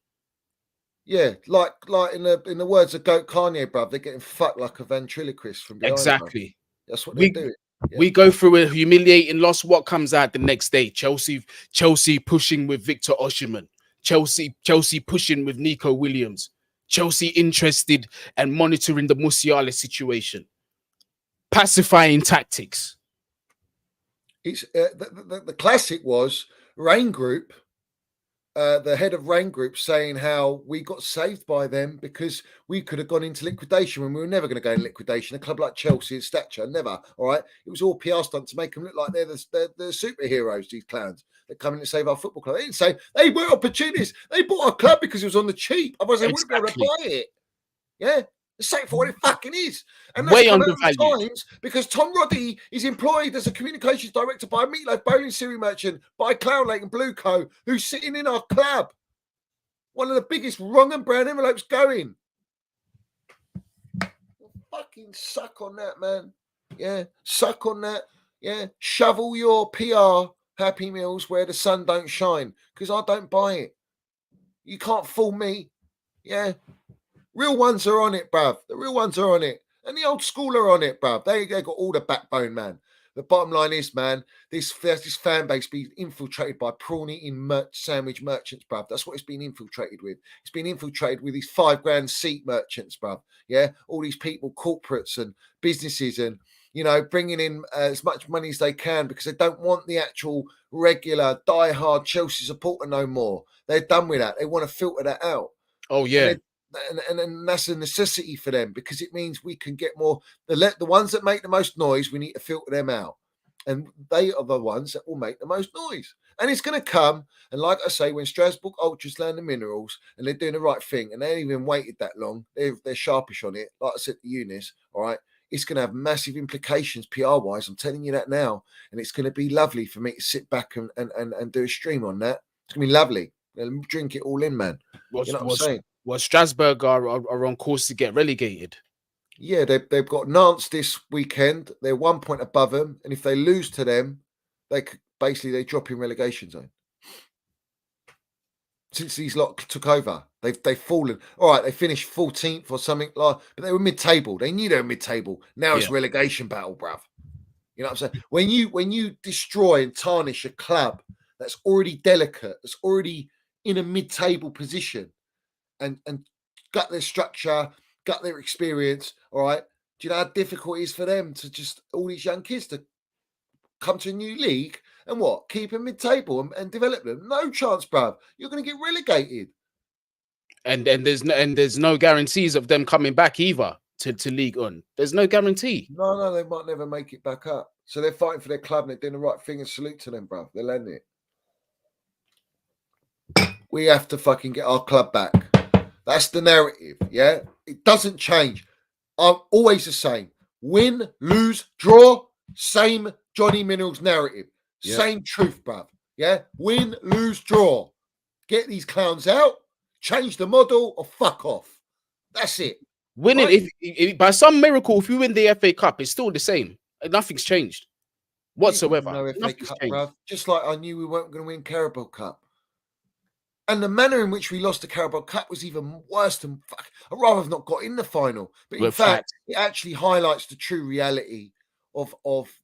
S1: Yeah, like in the words of Goat Kanye, bruv, they're getting fucked like a ventriloquist from behind.
S3: Exactly.
S1: That's what they're doing.
S3: Yeah. We go through a humiliating loss. What comes out the next day? Chelsea pushing with Victor Osimhen. Chelsea pushing with Nico Williams. Chelsea interested and monitoring the Musiala situation. Pacifying tactics.
S1: It's the classic was Rain Group, the head of Rain Group, saying how we got saved by them because we could have gone into liquidation when we were never going to go in liquidation. A club like Chelsea, its stature, never. All right, it was all PR stunt to make them look like they're the superheroes. These clowns that come in to save our football club. They didn't say they were opportunists. They bought our club because it was on the cheap. Otherwise, they wouldn't be able to buy it. Yeah. The same for what it fucking is. And that's
S3: way undervalued.
S1: Times because Tom Roddy is employed as a communications director by Meatloaf Bowling Siri Merchant, by CLOWNLAKE and Blue Co, who's sitting in our club. One of the biggest wrong and brown envelopes going. Fucking suck on that, man. Yeah, suck on that. Yeah, shovel your PR Happy Meals where the sun don't shine, because I don't buy it. You can't fool me. Yeah. Real ones are on it, bruv. The real ones are on it. And the old school are on it, bruv. They got all the backbone, man. The bottom line is, man, this fan base being infiltrated by prawn-eating sandwich merchants, bruv. That's what it's been infiltrated with. It's been infiltrated with these $5 seat merchants, bruv. Yeah, all these people, corporates and businesses, and bringing in as much money as they can because they don't want the actual regular die-hard Chelsea supporter no more. They're done with that. They want to filter that out.
S3: Oh yeah.
S1: And that's a necessity for them because it means we can get more. The ones that make the most noise, we need to filter them out. And they are the ones that will make the most noise. And it's going to come. And like I say, when Strasbourg Ultras land the minerals and they're doing the right thing and they haven't even waited that long, they're sharpish on it. Like I said to Eunice, all right, it's going to have massive implications PR-wise. I'm telling you that now. And it's going to be lovely for me to sit back and do a stream on that. It's going to be lovely. Drink it all in, man. You know what I'm saying?
S3: Well, Strasbourg are on course to get relegated.
S1: Yeah, they've got Nantes this weekend. They're 1 point above them, and if they lose to them, they drop in relegation zone. Since these lot took over, they've fallen. All right, they finished 14th or something like, but they were mid-table. They knew they were mid-table. Now it's relegation battle, bruv. You know what I'm saying? When you destroy and tarnish a club that's already delicate, that's already in a mid-table position, and gut their structure, gut their experience, all right? Do you know how difficult it is for them to just, all these young kids to come to a new league and what? Keep them mid-table and develop them? No chance, bruv. You're going to get relegated.
S3: And there's no guarantees of them coming back either to League On. There's no guarantee.
S1: No, they might never make it back up. So they're fighting for their club and they're doing the right thing, and salute to them, bruv. They're landing it. We have to fucking get our club back. That's the narrative, yeah? It doesn't change. I'm always the same. Win, lose, draw, same Johnny Minerals narrative.
S3: Yeah.
S1: Same truth, bruv. Yeah? Win, lose, draw. Get these clowns out, change the model, or fuck off. That's it.
S3: Winning,
S1: Right?
S3: if by some miracle, if you win the FA Cup, it's still the same. Nothing's changed whatsoever.
S1: No FA
S3: Nothing's
S1: Cup,
S3: changed.
S1: bruv. Just like I knew we weren't going to win Carabao Cup. And the manner in which we lost the Carabao Cup was even worse than fuck. I'd rather have not got in the final. But in fact, it actually highlights the true reality of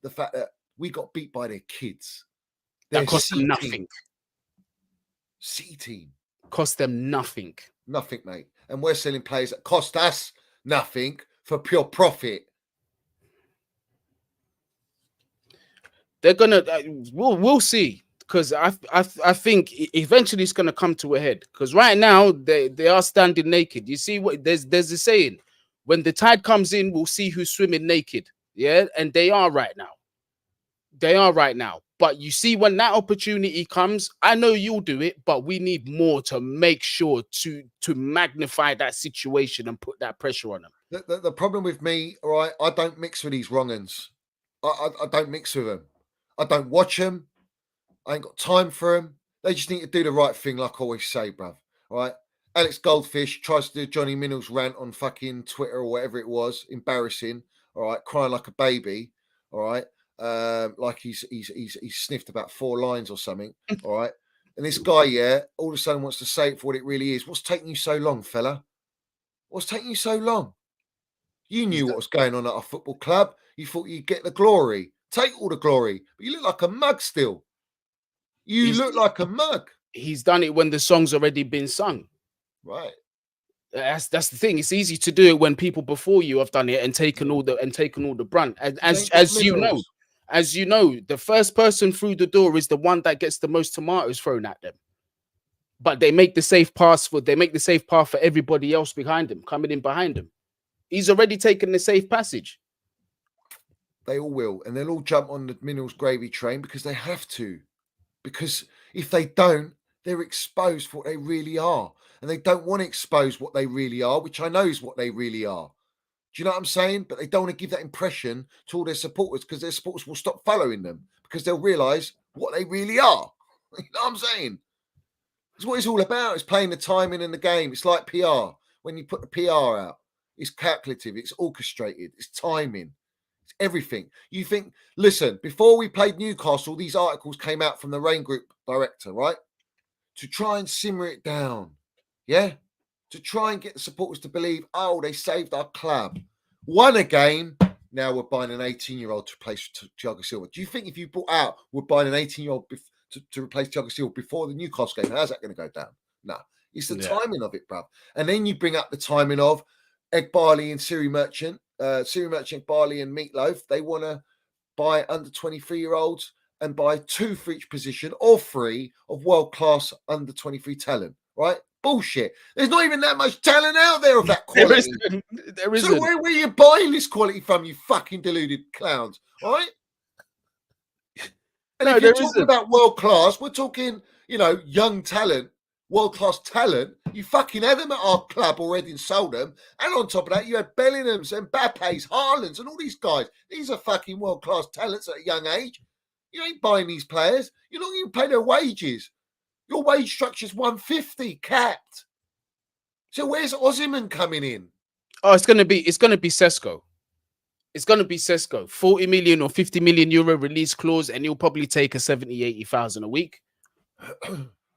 S1: the fact that we got beat by their kids.
S3: That cost them nothing.
S1: C team.
S3: Cost them nothing.
S1: Nothing, mate. And we're selling players that cost us nothing for pure profit.
S3: They're gonna. We'll see. Because I think eventually it's going to come to a head. Because right now they are standing naked. You see what there's a saying: when the tide comes in, we'll see who's swimming naked. Yeah, and they are right now. They are right now. But you see, when that opportunity comes, I know you'll do it, but we need more to make sure to magnify that situation and put that pressure on them.
S1: The problem with me, all right, I don't mix with these wrong-uns. I don't mix with them. I don't watch them. I ain't got time for them. They just need to do the right thing, like I always say, bruv. All right. Alex Goldfish tries to do Johnny Minnell's rant on fucking Twitter or whatever it was. Embarrassing. All right. Crying like a baby. All right. Like he's sniffed about 4 lines or something. All right. And this guy, yeah, all of a sudden wants to say it for what it really is. What's taking you so long, fella? What's taking you so long? You knew what was going on at our football club. You thought you'd get the glory. Take all the glory. But you look like a mug still. You look like a mug. He's
S3: done it when the song's already been sung.
S1: Right.
S3: That's the thing. It's easy to do it when people before you have done it and taken all the brunt. As you know, the first person through the door is the one that gets the most tomatoes thrown at them. But they make the safe path for everybody else behind them, coming in behind them. He's already taken the safe passage.
S1: They all will, and they'll all jump on the Minerals gravy train because they have to. Because if they don't, they're exposed for what they really are. And they don't want to expose what they really are, which I know is what they really are. Do you know what I'm saying? But they don't want to give that impression to all their supporters because their supporters will stop following them because they'll realise what they really are. You know what I'm saying? It's what it's all about. It's playing the timing in the game. It's like PR. When you put the PR out, it's calculative. It's orchestrated. It's timing. Everything. You think, listen, before we played Newcastle, these articles came out from the Rain Group director, right? To try and simmer it down. Yeah, to try and get the supporters to believe, oh, they saved our club. Won a game. Now we're buying an 18-year-old to replace Thiago Silva. Do you think if you bought out, we're buying an 18-year-old to replace Thiago Silva before the Newcastle game? How's that going to go down? No, it's the timing of it, bruv. And then you bring up the timing of Egbali and Siri Merchant, Egbali and Meatloaf. They want to buy under 23-year-olds and buy 2 for each position or 3 of world-class under 23 talent, right? Bullshit. There's not even that much talent out there of that quality.
S3: There isn't.
S1: So where are you buying this quality from, you fucking deluded clowns, all right? And if you're talking about world-class, we're talking, you know, young talent, world-class talent. You fucking had them at our club already and sold them. And on top of that, you had Bellingham's and Mbappe's, Haaland's and all these guys. These are fucking world-class talents at a young age. You ain't buying these players. You're not even paying their wages. Your wage structure is 150 capped. So where's Osimhen coming in?
S3: Oh, it's gonna be Sesko. It's gonna be Sesko. 40 million or 50 million euro release clause, and he'll probably take a 70, 80,000 a week.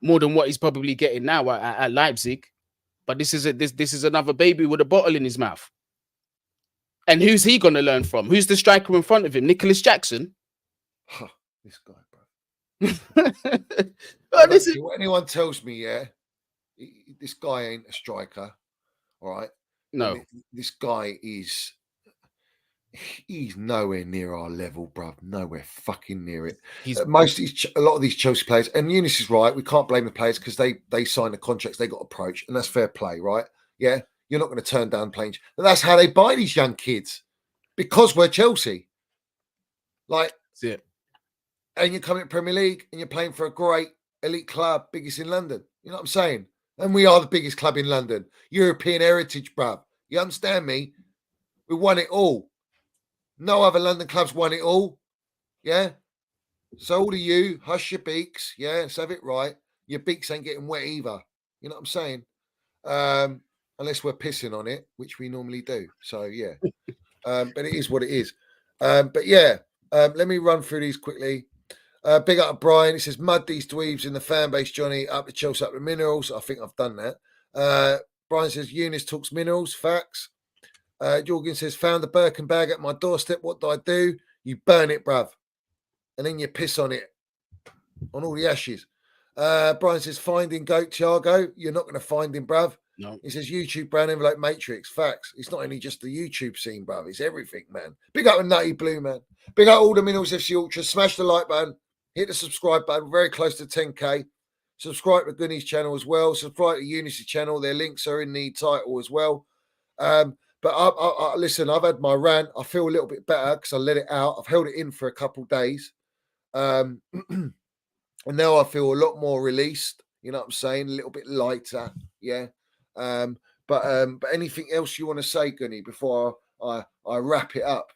S3: More than what he's probably getting now at Leipzig. But this is another baby with a bottle in his mouth. And who's he gonna learn from? Who's the striker in front of him? Nicholas Jackson?
S1: This guy, bro. What anyone tells me, yeah, this guy ain't a striker, all right?
S3: No.
S1: This guy he's nowhere near our level, bruv. Nowhere fucking near it. A lot of these Chelsea players, and Eunice is right, we can't blame the players because they signed the contracts, they got approached, and that's fair play, right? Yeah, you're not going to turn down playing. But that's how they buy these young kids, because we're Chelsea. Like,
S3: that's it.
S1: And you're coming to Premier League and you're playing for a great elite club, biggest in London. You know what I'm saying? And we are the biggest club in London. European heritage, bruv. You understand me? We won it all. No other London clubs won it all. Yeah? So all of you, hush your beaks. Yeah? Let's have it right. Your beaks ain't getting wet either. You know what I'm saying? Unless we're pissing on it, which we normally do. So, yeah. But it is what it is. But, yeah. Let me run through these quickly. Big up to Brian. He says, mud these dweebs in the fan base, Johnny. Up the Chelsea, up the minerals. I think I've done that. Brian says, Eunice talks minerals. Facts. Jorgen says, found the Birkin bag at my doorstep. What do? You burn it, bruv. And then you piss on it. On all the ashes. Brian says, finding Goat Thiago. You're not going to find him, bruv.
S3: No.
S1: He says, YouTube brown envelope matrix. Facts. It's not only just the YouTube scene, bruv. It's everything, man. Big up to Nutty Blue, man. Big up all the Minerals FC Ultras. Smash the like button. Hit the subscribe button. We're very close to 10K. Subscribe to Goonies channel as well. Subscribe to Unity channel. Their links are in the title as well. But I listen, I've had my rant. I feel a little bit better because I let it out. I've held it in for a couple of days. And now I feel a lot more released. You know what I'm saying? A little bit lighter. Yeah. But anything else you want to say, Goonie, before I wrap it up?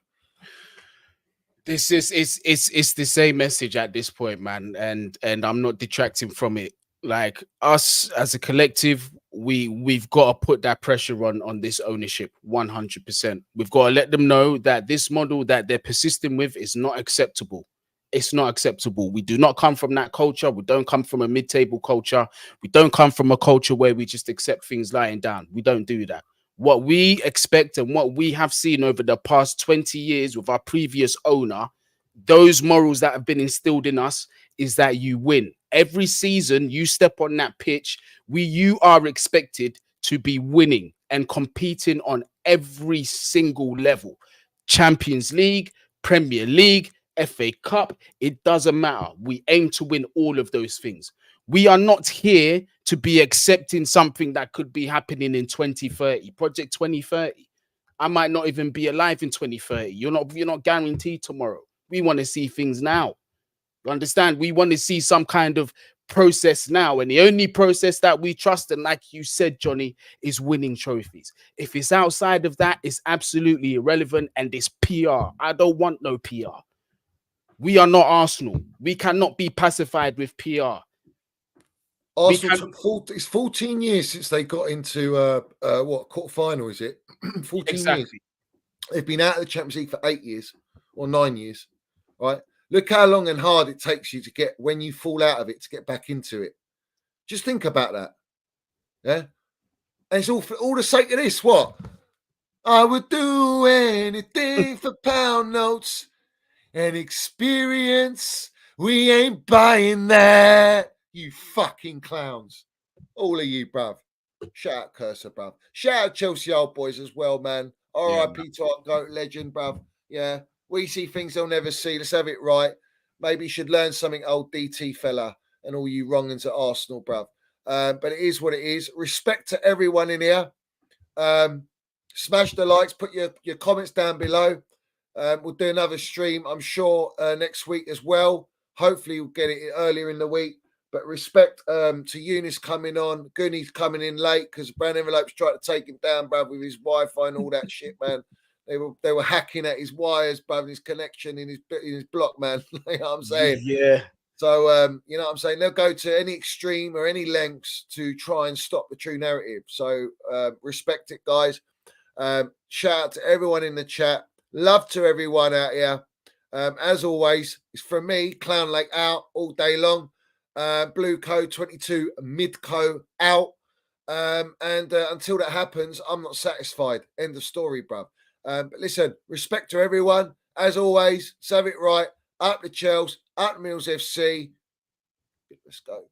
S3: This is it's the same message at this point, man, and I'm not detracting from it. Like, us as a collective, we've got to put that pressure on this ownership 100%. We've got to let them know that this model that they're persisting with is not acceptable. It's not acceptable. We do not come from that culture. We don't come from a mid-table culture. We don't come from a culture where we just accept things lying down. We don't do that. What we expect and what we have seen over the past 20 years with our previous owner, those morals that have been instilled in us, is that you win. Every season you step on that pitch, you are expected to be winning and competing on every single level. Champions League, Premier League, FA Cup, it doesn't matter. We aim to win all of those things. We are not here to be accepting something that could be happening in 2030, Project 2030. I might not even be alive in 2030. You're not guaranteed tomorrow. We want to see things now. You understand? We want to see some kind of process now. And the only process that we trust, and like you said, Johnny, is winning trophies. If it's outside of that, it's absolutely irrelevant, and it's PR. I don't want no PR. We are not Arsenal. We cannot be pacified with PR.
S1: Arsenal it's 14 years since they got into quarterfinal, is it? 14 years. They've been out of the Champions League for 8 years or 9 years, right? Look how long and hard it takes you to get, when you fall out of it, to get back into it. Just think about that. Yeah. And it's all for all the sake of this. What? I would do anything for pound notes and experience. We ain't buying that. You fucking clowns. All of you, bruv. Shout out Cursor, bruv. Shout out Chelsea Old Boys as well, man. R.I.P. to our GOAT legend, bruv. Yeah, we see things they'll never see. Let's have it right. Maybe you should learn something, old DT fella, and all you wrongins at Arsenal, bruv. But it is what it is. Respect to everyone in here. Smash the likes, put your comments down below. We'll do another stream, I'm sure, next week as well. Hopefully, we'll get it earlier in the week. But respect to Eunice coming on. Gooney's coming in late because Brown Envelopes tried to take him down, bruv, with his Wi-Fi and all that shit, man. They were hacking at his wires, bruv, his connection in his block, man. You know what I'm saying?
S3: Yeah.
S1: So, you know what I'm saying? They'll go to any extreme or any lengths to try and stop the true narrative. So, respect it, guys. Shout out to everyone in the chat. Love to everyone out here. As always, it's from me, Clown Lake out all day long. Blue Co 22 Mid Co out. And until that happens, I'm not satisfied. End of story, bruv. But listen, respect to everyone. As always, have it right. Up the Chels, up the Mills FC. Let's go.